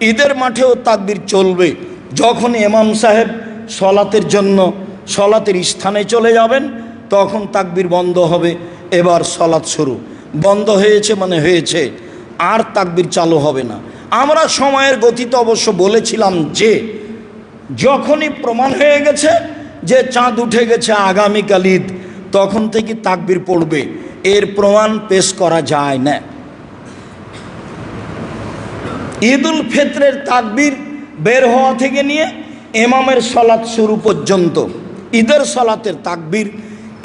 ঈদের মাঠেও তাকবীর চলবে। যখন ইমাম সাহেব সলাতের জন্য সলাতের স্থানে চলে যাবেন তখন তাকবীর বন্ধ হবে, এবার সলাত শুরু। বন্ধ হয়েছে মানে হয়েছে, আর তাকবীর চালু হবে না। আমরা সময়ের গতিতে অবশ্য বলেছিলাম যে যখনই প্রমাণ হয়ে গেছে যে চাঁদ উঠে গেছে আগামীকাল ঈদ, তখন থেকে তাকবীর পড়বে, এর প্রমাণ পেশ করা যায় না। ঈদুল ফিতরের তাকবীর বের হওয়া থেকে নিয়ে ইমামের সলাত শুরু পর্যন্ত, ঈদের সলাতের তাকবীর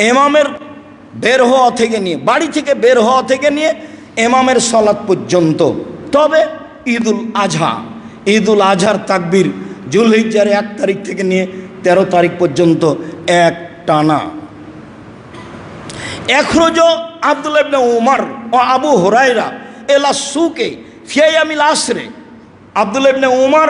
ইমামের বের হওয়া থেকে নিয়ে, বাড়ি থেকে বের হওয়া থেকে নিয়ে ইমামের সলাত পর্যন্ত। তবে ঈদুল আজহা, ঈদুল আজহার তাকবীর জুলহিজ্জার 1 তারিখ থেকে নিয়ে 13 তারিখ পর্যন্ত এক টানা। এখরজ আব্দুল্লাহ ইবনে উমর ও আবু হুরায়রা এলা সুকে ফি ইয়ামিল আসরে। আব্দুল্লাহ ইবনে উমর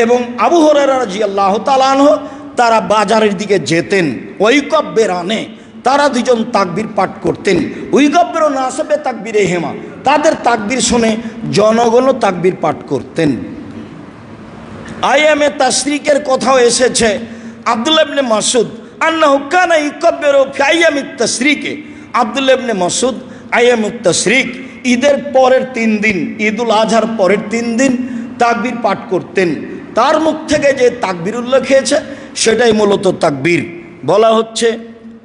এবং আবু হুরায়রা রাদিয়াল্লাহু তাআলা আনহু তারা বাজারের দিকে যেতেন, ওয়াইকাব্বিরানে, তারা দুজন তাকবীর পাঠ করতেন। ওয়াইকাব্বিরু নাসাবে তাকবীরে হেমা, তাদের তাকবীর শুনে জনগণও তাকবীর পাঠ করতেন। আইয়ামে তাশরিকের কথাও এসেছে। আব্দুল্লাহ ইবনে মাসউদ আন্নাহু কানা ইকাব্বিরু ফি আইয়ামিত তাশরিকে। আব্দুল্লাহ ইবনে মাসউদ আইয়ামুত তাশরিক, ঈদের পরের 3 দিন, ঈদুল আজহার পরের 3 দিন তাকবীর পাঠ করতেন। তার মুখ থেকে যে তাকবীর উল্লেখ হয়েছে সেটাই মূলত তাকবীর। বলা হচ্ছে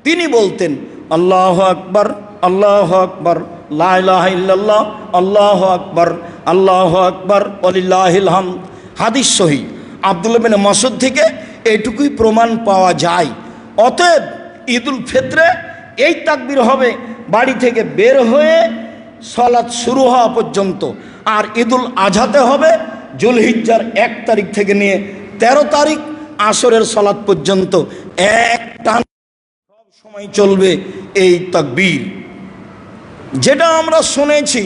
তিনি বলতেন আল্লাহু আকবার, আল্লাহু আকবার, লা ইলাহা ইল্লাল্লাহ, আল্লাহু আকবার, আল্লাহু আকবার, ওয়ালিল্লাহিল হামদ। হাদিস সহিহ। আব্দুল্লাহ ইবনে মাসউদ থেকে এইটুকুই প্রমাণ পাওয়া যায়। অতএব ঈদুল ফিতরে এই তাকবীর হবে বাড়ি থেকে বের হয়ে সলাৎ শুরু হওয়া পর্যন্ত, আর ঈদুল আজহাতে হবে জুলহিজ্জার 1 তারিখ থেকে নিয়ে 13 তারিখ আসরের সলাৎ পর্যন্ত এক টান সব সময় চলবে এই তাকবীর। যেটা আমরা শুনেছি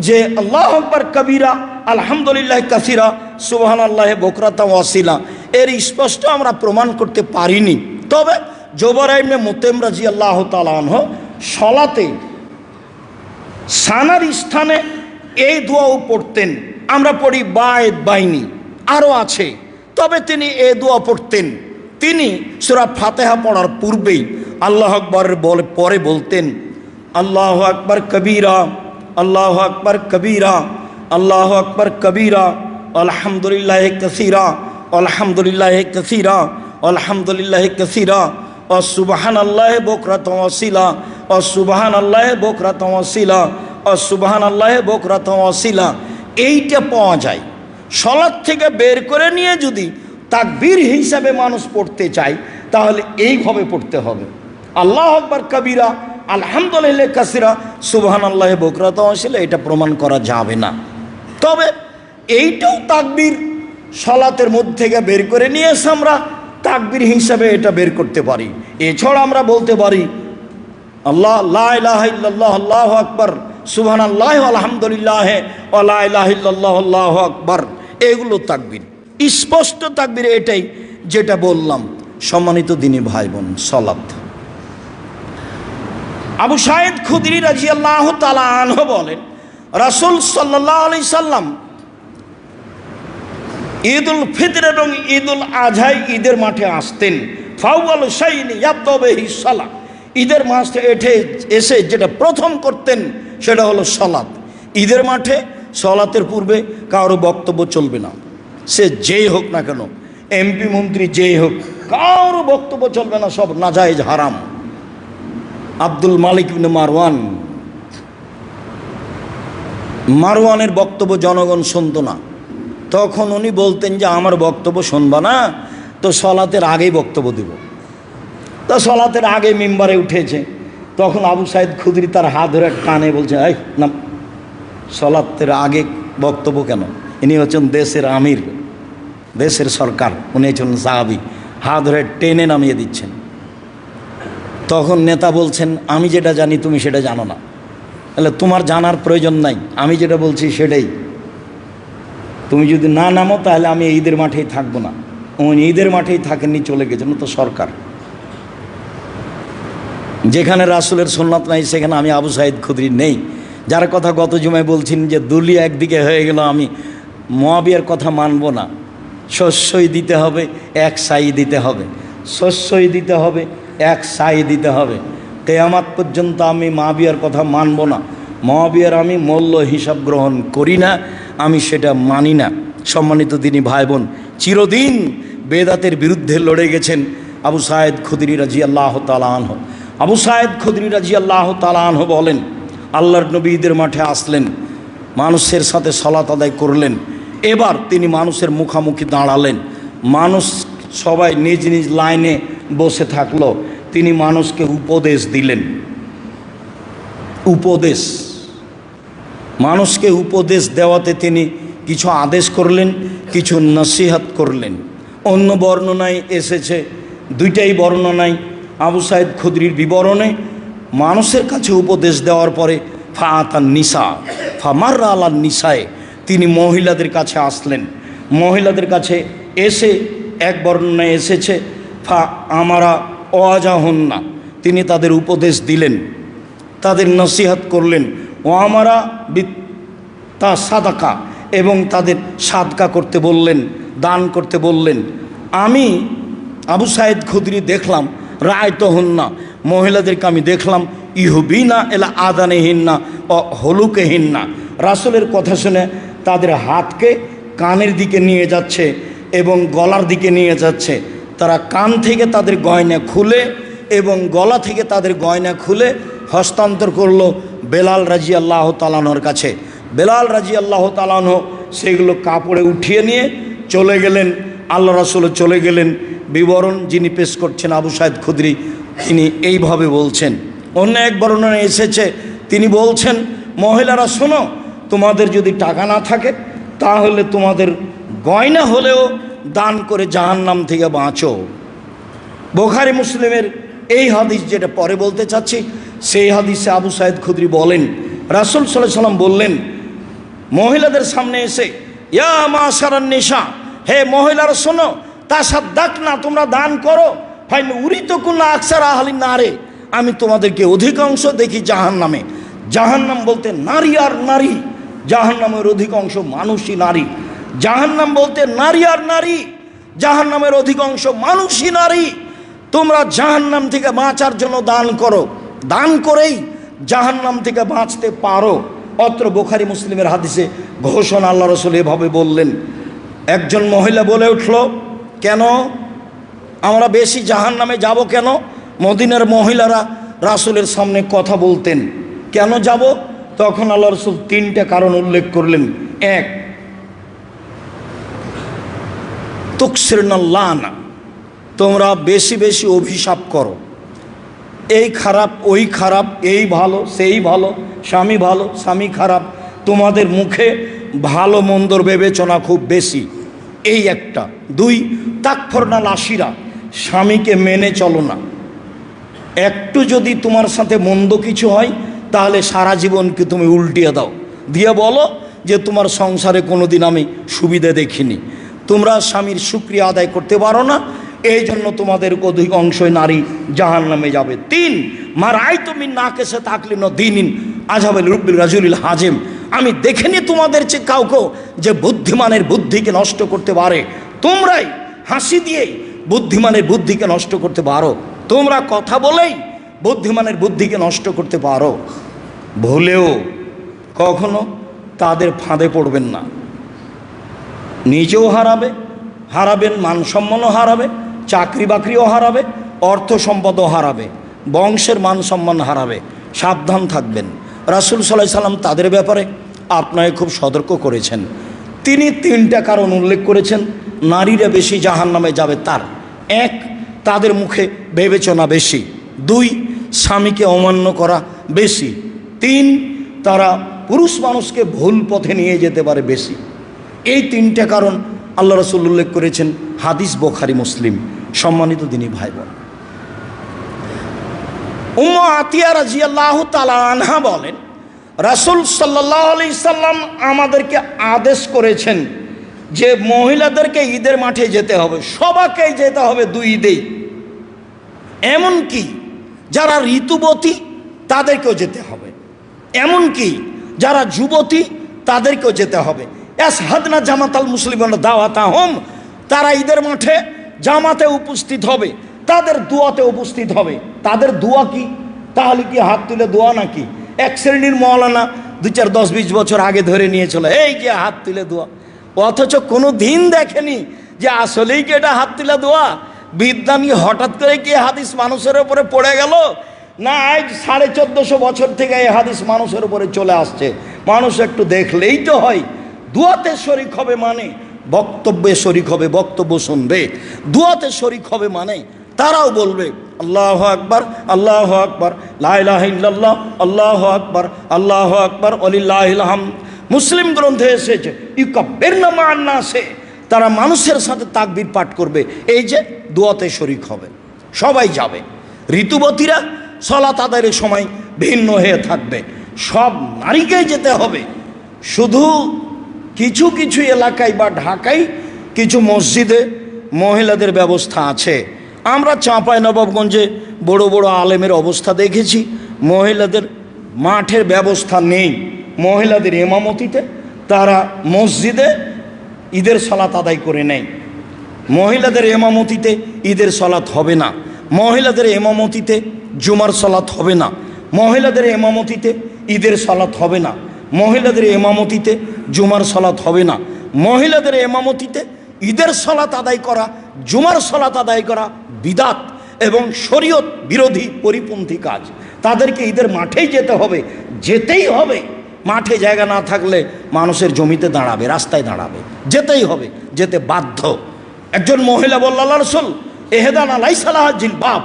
যে আল্লাহু আকবার কবীরা, আলহামদুলিল্লাহ কাসীরা, সুবহানাল্লাহি বুকরাতা ওয়া আসীলা, এর স্পষ্ট আমরা প্রমাণ করতে পারিনি। তবে জুবাইর ইবনে মুতাইম রাদিয়াল্লাহু তাআলা আনহু সলাতে সানার স্থানে এই দোয়াও পড়তেন। আমরা পড়ি বায়েদ বাইনি, আরও আছে, তবে তিনি এই দোয়া পড়তেন। তিনি সূরা ফাতিহা পড়ার পূর্বেই আল্লাহু আকবারের পরে বলতেন আল্লাহু আকবার কবীরা, আল্লাহু আকবার কবীরা, আল্লাহু আকবার কবীরা, আলহামদুলিল্লাহি কাসীরা, আলহামদুলিল্লাহি কাসীরা, আলহামদুলিল্লাহি কাসীরা, ও সুবহানাল্লাহি বুকরাতা ওয়া আসীলা, ও সুবহানাল্লাহি বুকরাতা ওয়া আসীলা, ও সুবহানাল্লাহি বুকরাতা ওয়া আসীলা। এইটা পাওয়া যায়। সলাত থেকে বের করে নিয়ে যদি তাকবীর হিসাবে মানুষ পড়তে চায় তাহলে এইভাবে পড়তে হবে, আল্লাহু আকবার কবীরা, আলহামদুলিল্লাহি কাসীরা, সুবহানাল্লাহি বুকরাতা ওয়া আসীলা। এটা প্রমাণ করা যাবে না। তবে এইটাও তাকবীর সলাতের মধ্যে থেকে বের করে নিয়ে এসে আমরা তাকবীর হিসাবে এটা বের করতে পারি। এছাড়া আমরা বলতে পারি আল্লাহ লা ইলাহা ইল্লাল্লাহ, আল্লাহু আকবার, সুবহানাল্লাহি ওয়া আলহামদুলিল্লাহি ওয়া লা ইলাহা ইল্লাল্লাহ, আল্লাহু আকবার। এগুলো তাকবীর, স্পষ্ট তাকবীর এটাই যেটা বললাম। সম্মানিত দ্বীনী ভাই বোন, সালাত। আবু সাঈদ খুদরি রাদিয়াল্লাহু তাআলা আনহু বলেন রাসূল সাল্লাল্লাহু আলাইহি সাল্লাম ঈদুল ফিতর এবং ঈদুল আজহায় ঈদের মাঠে আসতেন। ফাওয়াল শাইইন ইয়াবদা বিহি সালাত, ঈদের মাঠে এসে যেটা প্রথম করতেন সেটা হলো সালাত। ঈদের মাঠে সালাতের পূর্বে কারো বক্তব্য চলবে না, সে যেই হোক না কেন, এমপি মন্ত্রী যেই হোক, কারো বক্তব্য চলবে না, সব নাজায়েজ হারাম। আব্দুল মালিক ইবনে মারওয়ান। মারওয়ানের বক্তব্য জনগণ শুনত না। তখন উনি বলতেন যে আমার বক্তব্য শুনবা না তো সলাতের আগেই বক্তব্য দেব। তা সলাতের আগে মিম্বারে উঠেছে, তখন আবু সাইদ খুদরি তার হাত ধরে টানে বলছে, এই না, সলাতের আগে বক্তব্য কেন? ইনি হচ্ছেন দেশের আমির, দেশের সরকার, উনি হচ্ছেন সাহাবী, হাত ধরে টেনে নামিয়ে দিচ্ছেন। তখন নেতা বলছেন, আমি যেটা জানি তুমি সেটা জানো না, তাহলে তোমার জানার প্রয়োজন নাই, আমি যেটা বলছি সেটাই, তুমি যদি না নামো তাহলে আমি ঈদের মাঠেই থাকবো না। উনি ঈদের মাঠেই থাকেননি, চলে গেছেন, তো সরকার। যেখানে রাসূলের সুন্নাত নাই সেখানে আমি আবু সাইদ খুদরি নেই। যার কথা গত জুমায় বলছেন যে দুলিয়া একদিকে হয়ে গেল, আমি মুয়াবিয়ার কথা মানব না, শস্যই দিতে হবে, এক সাই দিতে হবে, শস্যই দিতে হবে, এক সাই দিতে হবে। কিয়ামত পর্যন্ত আমি মুয়াবিয়ার কথা মানব না, মুয়াবিয়ার আমি মূল্য হিসাব গ্রহণ করি না, আমি সেটা মানি না। সম্মানিত দিনী ভাই বোন, চিরদিন বেদাতের বিরুদ্ধে লড়ে গেছেন আবু সাইদ খুদরি রাদিয়াল্লাহু তাআলা আনহু। আবু সাইদ খুদরি রাদিয়াল্লাহু তাআলা আনহু বলেন, আল্লাহর নবী ঈদের মাঠে আসলেন, মানুষের সাথে সালাত আদায় করলেন। এবার তিনি মানুষের মুখামুখি দাঁড়ালেন, মানুষ সবাই নিজ নিজ লাইনে বসে থাকলো, তিনি মানুষকে উপদেশ দিলেন। উপদেশ, মানুষকে উপদেশ দেওয়াতে তিনি কিছু আদেশ করলেন, কিছু নসিহত করলেন। অন্য বর্ণনায় এসেছে, দুইটাই বর্ণনায় আবু সাইদ খুদরির বিবরণে, মানুষের কাছে উপদেশ দেওয়ার পরে ফাআতান নিসা ফামাররা আলান নিসায়ে, তিনি মহিলাদের কাছে আসলেন। মহিলাদের কাছে এসে এক বর্ণনায় এসেছে ফা আমারা ওয়াজাহুন্না, তিনি তাদের উপদেশ দিলেন, তাদের নসিহত করলেন। ও আমারা তা সাদাকা, এবং তাদের সাদকা করতে বললেন, দান করতে বললেন। আমি আবু সাইদ খুদরি দেখলাম, রায়তহুন্না, মহিলাদেরকে আমি দেখলাম, ইহুবিনা এলা আদানেহিন্না ও হলুকেহিন্না, রাসূলের কথা শুনে তাদের হাতকে কানের দিকে নিয়ে যাচ্ছে এবং গলার দিকে নিয়ে যাচ্ছে। তারা কান থেকে তাদের গয়না খুলে এবং গলা থেকে তাদের গয়না খুলে হস্তান্তর করলো বেলাল রাদিয়াল্লাহু তাআলা আনহুর কাছে। বেলাল রাদিয়াল্লাহু তাআলা আনহু সেগুলো কাপড়ে উঠিয়ে নিয়ে চলে গেলেন, আল্লাহ রাসূল চলে গেলেন। বিবরণ যিনি পেশ করছেন আবু সাইদ খুদরি, তিনি এইভাবে বলছেন। অন্য এক বর্ণনায় এসেছে, তিনি বলছেন, মহিলারা শোনো, তোমাদের যদি টাকা না থাকে তাহলে তোমাদের গয়না হলেও দান করে জাহান্নাম থেকে বাঁচো। বুখারী মুসলিমের এই হাদিস যেটা পরে বলতে চাচ্ছি, সেই হাদিসে আবু সাইদ খুদরি বলেন, রাসূল সাল্লাল্লাহু আলাইহি ওয়াসাল্লাম বললেন মহিলাদের সামনে এসে, ইয়া মাশারান নিসা, হে মহিলারা শোনো, তাসাদ্দাক না, তোমরা দান করো, ফাইন উরিতুকুন্না আকসারা আহলিন নারে, আমি তোমাদেরকে অধিকাংশ দেখি জাহান্নামে। জাহান্নাম বলতে নারী আর নারী, জাহান্নামের অধিকাংশ মানুষই নারী। জাহান্নাম বলতে নারী আর নারী, জাহান্নামের অধিকাংশ মানুষই নারী। তোমরা জাহান্নাম থেকে বাঁচার জন্য দান করো, দান করেই জাহান্নাম থেকে বাঁচতে পারো। অত্র বুখারী মুসলিমের হাদিসে ঘোষণা আল্লাহ রাসূল এভাবে বললেন। একজন মহিলা বলে উঠল, কেন আমরা বেশি জাহান্নামে যাব কেন? মদিনার মহিলারা রাসূলের সামনে কথা বলতেন, কেন যাব? তখন আল্লাহ রাসূল তিনটা কারণ উল্লেখ করলেন। এক, তুকসিরনাল লানা, তোমরা বেশি বেশি অভিশাপ করো, এই খারাপ, ওই খারাপ, এই ভালো, সেই ভালো, স্বামী ভালো, স্বামী খারাপ, তোমাদের মুখে ভালো মন্দর বিবেচনা খুব বেশি, এই একটা। দুই, তাকফরনাল আশিরা, স্বামীকে মেনে চলো না, একটু যদি তোমার সাথে মন্দ কিছু হয় তাহলে সারা জীবনকে তুমি উল্টিয়ে দাও, দিয়ে বলো যে তোমার সংসারে কোনোদিন আমি সুবিধা দেখিনি, তোমরা স্বামীর শুকরিয়া আদায় করতে পারো না, এই জন্য তোমাদের অধিকাংশই নারী জাহান্নামে যাবে। তিন, মারাইতু মিন নাকিসা তাকলিন দ্বীনিন আযহাবাল রুব্বিল রাজুলিল হাজিম, আমি দেখিনি তোমাদের চেয়ে কাউকে যে বুদ্ধিমানের বুদ্ধিকে নষ্ট করতে পারে, তোমরাই হাসি দিয়ে বুদ্ধিমানের বুদ্ধিকে নষ্ট করতে পারো, তোমরা কথা বলেই বুদ্ধিমানের বুদ্ধিকে নষ্ট করতে পারো। ভুলেও কখনো তাদের ফাঁদে পড়বেন না, নিজেও হারাবেন, মান সম্মানও হারাবে, চাকরি বাকরিও হারাবে, অর্থ সম্পদও হারাবে। বংশের মান সম্মান হারাবে, সাবধান থাকবেন। রাসূল সাল্লাল্লাহু আলাইহি সাল্লাম তাদের ব্যাপারে আপনাকে খুব সতর্ক করেছেন। তিনি 3টা কারণ উল্লেখ করেছেন নারীরা বেশি জাহান্নামে যাবে তার। 1, তাদের মুখে বিবেচনা বেশি। 2, স্বামীকে অমান্য করা বেশি। 3, তারা পুরুষ মানুষকে ভুল পথে নিয়ে যেতে পারে বেশি। এই 3টা কারণ আল্লাহ রাসূল উল্লেখ করেছেন, হাদিস বুখারী মুসলিম। সম্মানিত দিনী ভাই বোন, উম্মু আতিয়া রাদিয়াল্লাহু তাআলা আনহা বলেন, রাসূল সাল্লাল্লাহু আলাইহি সাল্লাম আমাদেরকে আদেশ করেছেন যে মহিলাদেরকে ঈদের মাঠে যেতে হবে, সবাইকেই যেতে হবে 2 ঈদেই। এমনকি যারা ঋতুবতী তাদেরকেও যেতে হবে, এমনকি যারা যুবতী তাদেরকেও যেতে হবে। ইয়াসহাদনা জামাতাল মুসলিমিনা দাওয়াতাহুম, তারা ঈদের মাঠে জামাতে উপস্থিত হবে, তাদের দোয়াতে উপস্থিত হবে। তাদের দোয়া কি? তাহলে কি হাত তুলে দোয়া নাকি? এক শ্রেণীর মৌলানা 2, 4, 10, 20 বছর আগে ধরে নিয়েছিল এই যে হাত তুলে দোয়া, অথচ কোনো দিন দেখেনি যে আসলেই কি এটা হাত তুলে দোয়া। বিদ্যা নিয়ে হঠাৎ করে কি হাদিস মানুষের উপরে পড়ে গেল? না, আজ 1450 বছর থেকে এই হাদিস মানুষের উপরে চলে আসছে। মানুষ একটু দেখলেই তো হয়। দোয়াতে শরিক হবে মানে বক্তব্যে শরিক হবে, বক্তব্য শুনবে। দোয়াতে শরিক হবে মানে তারাও বলবে আল্লাহু আকবার, আল্লাহু আকবার, লা ইলাহা ইল্লাল্লাহ, আল্লাহু আকবার, আল্লাহু আকবার, ওয়ালিল্লাহিল হামদ। মুসলিম গ্রন্থে এসেছে ইউকাব্বিরনা মা'আন নাসে, তারা মানুষের সাথে তাকবীর পাঠ করবে। এই যে দোয়াতে শরিক হবে, সবাই যাবে। ঋতুবতীরা সালাত আদায়ের সময় ভিন্ন হয়ে থাকবে। সব নারীকেই যেতে হবে। শুধু কিছু কিছু এলাকায় বা ঢাকায় কিছু মসজিদে মহিলাদের ব্যবস্থা আছে। আমরা চাঁপাইনবাবগঞ্জে বড় বড় আলেমের অবস্থা দেখেছি, মহিলাদের মাঠের ব্যবস্থা নেই। মহিলাদের ইমামতিতে তারা মসজিদে ঈদের সালাত আদায় করে নেয়। মহিলাদের ইমামতিতে ঈদের সালাত হবে না, মহিলাদের ইমামতিতে জুমার সালাত হবে না, মহিলাদের ইমামতিতে ঈদের সালাত হবে না, মহিলাদের ইমামতিতে জুমার সালাত হবে না, মহিলাদের ইমামতিতে ঈদের সালাত আদায় করা, জুমার সালাত আদায় করা বিদাত এবং শরীয়ত বিরোধী পরিপন্থী কাজ। তাদেরকে ঈদের মাঠেই যেতে হবে, যেতেই হবে। মাঠে জায়গা না থাকলে মানুষের জমিতে দাঁড়াবে, রাস্তায় দাঁড়াবে, যেতেই হবে, যেতে বাধ্য। একজন মহিলা বলল, আল্লাহ রাসূল এহেদানা লাইসা লাহা জিলবাব,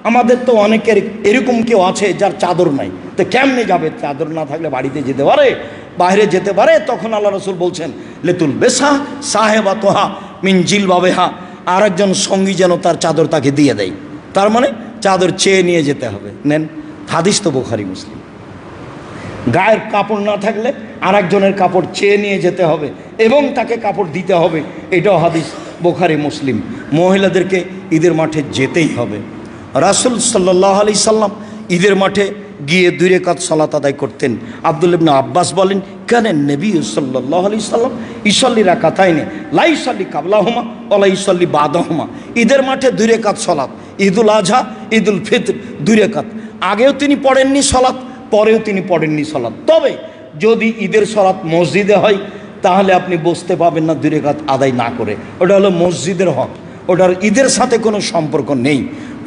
আমাদের তো অনেকের এরকম কেউ আছে যার চাদর নাই, তো কেমনে যাবে? চাদর না থাকলে বাড়িতে যেতে পারে, বাইরে যেতে পারে। তখন আল্লাহ রাসূল বলছেন লেতুল বেসা সাহেবা তোহা মিন জিলবাবেহা, আর একজন সঙ্গী যেন তার চাদর তাকে দিয়ে দেয়। তার মানে চাদর চেয়ে নিয়ে যেতে হবে। নেন, হাদিস তো বুখারী মুসলিম। গায়ের কাপড় না থাকলে আর একজনের কাপড় চেয়ে নিয়ে যেতে হবে এবং তাকে কাপড় দিতে হবে, এটাও হাদিস বুখারী মুসলিম। মহিলাদেরকে ঈদের মাঠে যেতেই হবে। রাসূল সাল্লাল্লাহু আলাইহি সাল্লাম ঈদের মাঠে গিয়ে 2 রাকাত সালাত আদায় করতেন। আব্দুল্লাহ ইবনে আব্বাস বলেন, কানে নবী সাল্লাল্লাহু আলাইহি সাল্লাম ইসাল্লি রাকাতাইনে লা ইসাল্লি কাবলাহুমা ওয়া লা ইসাল্লি বাদাহুমা। ঈদের মাঠে 2 রাকাত সালাত, ঈদুল আজহা, ঈদুল ফিতর 2 রাকাত। আগেও তিনি পড়েননি সালাত, পরেও তিনি পড়েননি সালাত। তবে যদি ঈদের সালাত মসজিদে হয় তাহলে আপনি বুঝতে পাবেন না 2 রাকাত আদায় না করে। ওটা হলো মসজিদের হক, ওটার ঈদের সাথে কোনো সম্পর্ক নেই।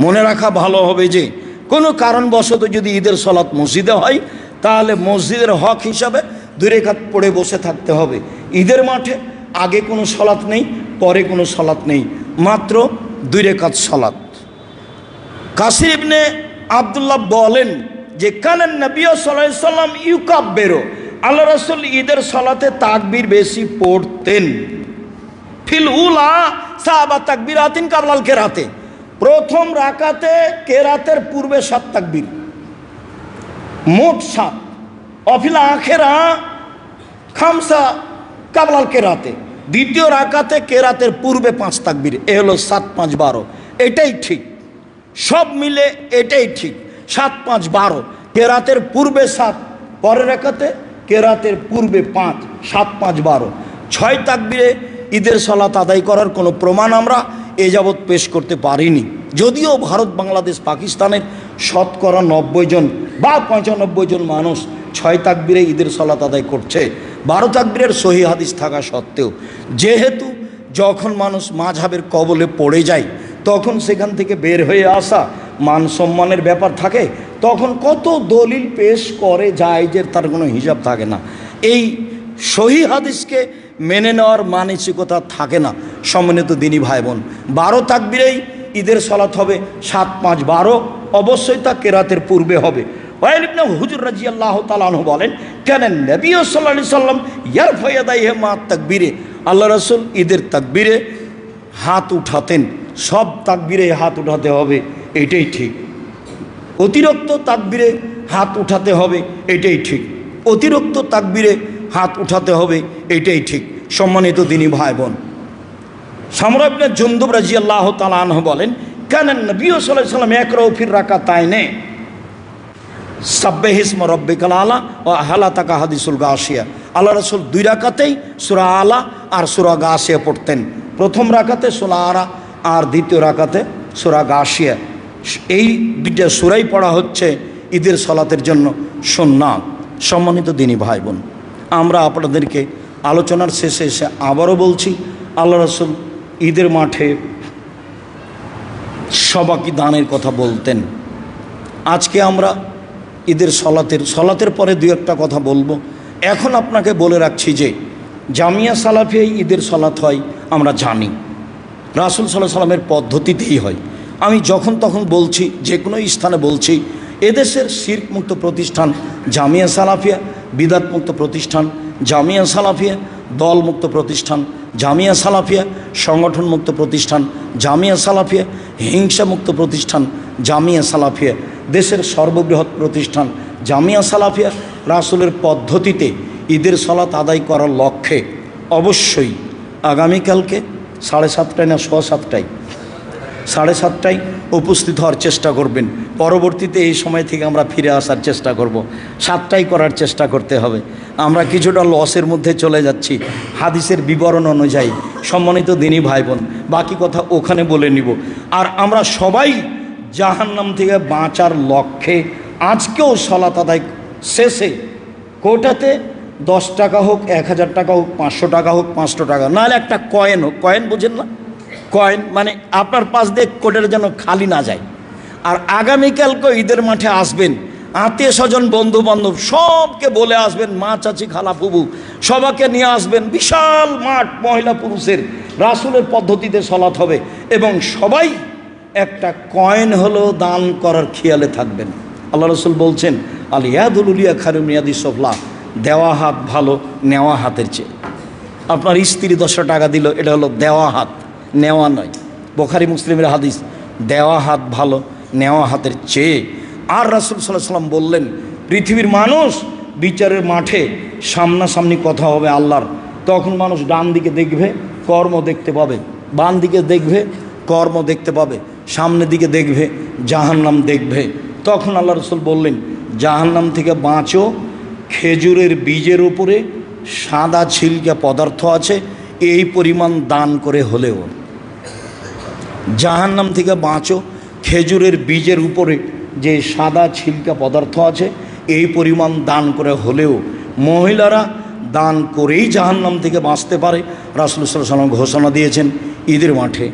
মনে রাখা ভালো হবে যে কোনো কারণবশত যদি ঈদের সালাত মসজিদে হয় তাহলে মসজিদের হক হিসাবে 2 রাকাত পড়ে বসে থাকতে হবে। ঈদের মাঠে আগে কোনো সালাত নেই, পরে কোনো সালাত নেই, মাত্র 2 রাকাত সালাত। কাসির ইবনে আব্দুল্লাহ বলেন যে কানান নবী সাল্লাল্লাহু আলাইহি সাল্লাম ইউকাব্বিরু, আল্লাহ রাসূল ঈদের সালাতে তাকবীর বেশি পড়তেন। ফিল উলা সাহাবা তাকবীরাতিন কাবলাল কেরাতে, প্রথম রাকাতে কেরাতের পূর্বে 7 তাকবীর, মোট 7। অফিল আখেরা খামসা কাবলাল কেরাতে, দ্বিতীয় রাকাতে কেরাতের পূর্বে 5 তাকবীর। এ হলো 7, 5, 12। এটাই ঠিক, সব মিলে এটাই ঠিক। 7, 5, 12, কেরাতের পূর্বে 7, পরের রাকাতে কেরাতের পূর্বে 5, 7, 5, 12। 6 তাকবীরে ঈদের সালাত আদায় করার কোনো প্রমাণ আমরা এ যাবৎ পেশ করতে পারিনি। যদিও ভারত, বাংলাদেশ, পাকিস্তানের শতকরা 90 জন বা 95 জন মানুষ 6 তাকবীরে ঈদের সালাত আদায় করছে, 12 তাকবীরের সহি হাদিস থাকা সত্ত্বেও। যেহেতু যখন মানুষ মাযহাবের কবলে পড়ে যায় তখন সেখান থেকে বের হয়ে আসা মান সম্মানের ব্যাপার থাকে, তখন কত দলিল পেশ করে যায় যে তার কোনো হিসাব থাকে না। এই সহি হাদিসকে মেনে নেওয়ার মানসিকতা থাকে না। সম্মানিত দিনী ভাই বোন, 12 তাকবীরেই ঈদের সালাত হবে, 7, 5, 12 অবশ্যই তা কেরাতের পূর্বে হবে। ওয়াইল ইবনে হুজুর রাদিয়াল্লাহু তাআলা আনহু বলেন, কেন নবী সাল্লাল্লাহু আলাইহি সাল্লাম ইয়ারফা ইয়াদাইহি মা তাকবীরে, আল্লাহ রাসূল ঈদের তাকবীরে হাত উঠাতেন। সব তাকবীরে হাত উঠাতে হবে, এটাই ঠিক। অতিরিক্ত তাকবীরে হাত উঠাতে হবে, এটাই ঠিক। অতিরিক্ত তাকবীরে হাত উঠাতে হবে, এটাই ঠিক। সম্মানিত দিনী ভাই বোন, সামরা ইবনে জুনদুব রাদিয়াল্লাহু তাআলা আনহু বলেন, কানা নবী সাল্লাল্লাহু আলাইহি সাল্লাম ইয়াকরাউ ফির রাকাতাইনে সাব্বিহ ইসমা রাব্বিকাল আলা ওয়া হালাতাকা হাদিসুল গাশিয়া। আল্লাহ রাসূল 2 রাকাতেই সূরা আলা আর সূরা গাশিয়া পড়তেন। প্রথম রাকাতে সূরা আলা আর দ্বিতীয় রাকাতে সূরা গাশিয়া। এই 2টা সূরাই পড়া হচ্ছে ঈদের সালাতের জন্য সুন্নাত। সম্মানিত দিনী ভাই বোন, আমরা আপনাদেরকে আলোচনার শেষে এসে আবারও বলছি, আল্লাহ রাসূল ঈদের মাঠে সবাকি দানের কথা বলতেন। আজকে আমরা ঈদের সলাতের পরে 2-1টা কথা বলবো। এখন আপনাকে বলে রাখছি যে জামিয়া সালাফিয়ায় ঈদের সলাত হয় আমরা জানি, রাসূল সাল্লাল্লাহু আলাইহি সাল্লামের পদ্ধতিতেই হয়। আমি যখন তখন বলছি, যে কোনো স্থানে বলছি, এদেশের শিরক মুক্ত প্রতিষ্ঠান জামিয়া সালাফিয়া, বিদআত মুক্ত প্রতিষ্ঠান জামিয়া সালাফিয়া, দল মুক্ত প্রতিষ্ঠান জামিয়া সালাফিয়া, সংগঠন মুক্ত প্রতিষ্ঠান জামিয়া সালাফিয়া, হিংসা মুক্ত প্রতিষ্ঠান জামিয়া সালাফিয়া, দেশের সর্ববৃহৎ প্রতিষ্ঠান জামিয়া সালাফিয়া রাসূলের পদ্ধতিতে ঈদের সালাত আদায় করার লক্ষ্যে অবশ্যই আগামীকালকে 7:30টায় না 7:15টায় 7:30টায় উপস্থিত হওয়ার চেষ্টা করবেন। পরবর্তীতে এই সময় থেকে আমরা ফিরে আসার চেষ্টা করব, 7টায় করার চেষ্টা করতে হবে। আমরা কিছুটা লসের মধ্যে চলে যাচ্ছি হাদিসের বিবরণ অনুযায়ী। সম্মানিত দিনী ভাই বোন, বাকি কথা ওখানে বলে নিব। আর আমরা সবাই জাহান্নাম থেকে বাঁচার লক্ষ্যে আজকেও সালাত আদায় শেষে কোটাতে 10 টাকা হোক, 1000 টাকা হোক, 500 টাকা হোক, 500 টাকা, নাহলে একটা কয়েন হোক। কয়েন বুঝেন না? কয়েন মানে আপনার পাশ দিয়ে কোটের যেন খালি না যায়। আর আগামীকালকে ঈদের মাঠে আসবেন, আত্মীয় স্বজন বন্ধু বান্ধব সবকে বলে আসবেন, মা চাচি খালা ফুবু সবাইকে নিয়ে আসবেন। বিশাল মাঠ, মহিলা পুরুষের রাসূলের পদ্ধতিতে সালাত হবে এবং সবাই একটা কয়েন হলো দান করার খেয়ালে থাকবেন। আল্লাহ রাসূল বলছেন, আল ইয়াদুল উলিয়া খায়রুম মিন ইয়াদিস সুফলা, দেওয়া হাত ভালো নেওয়া হাতের চেয়ে। আপনার স্ত্রী 10 টাকা দিল, এটা হলো দেওয়া হাত, নেওয়া নয়। বুখারী মুসলিমের হাদিস, দেওয়া হাত ভালো নেওয়া হাতের চেয়ে। আর রাসূল সাল্লাল্লাহু আলাইহি সাল্লাম বললেন, পৃথিবীর মানুষ বিচারের মাঠে সামনাসামনি কথা হবে আল্লাহর, তখন মানুষ ডান দিকে দেখবে কর্ম দেখতে পাবে, বাম দিকে দেখবে কর্ম দেখতে পাবে, সামনের দিকে দেখবে জাহান্নাম দেখবে। তখন আল্লাহ রাসূল বললেন, জাহান্নাম থেকে বাঁচো, খেজুরের বীজের উপরে সাদা ছিলকা পদার্থ আছে, এই পরিমাণ দান করে হলেও। জাহান্নাম থেকে বাঁচো, খেজুরের বীজের উপরে যে সাদা ছিলকা পদার্থ আছে এই পরিমাণ দান করে হলেও। মহিলারা দান করেই জাহান্নাম থেকে বাঁচতে পারে। রাসূল সাল্লাল্লাহু আলাইহি ওয়াসাল্লাম ঘোষণা দিয়েছেন ঈদের মাঠে।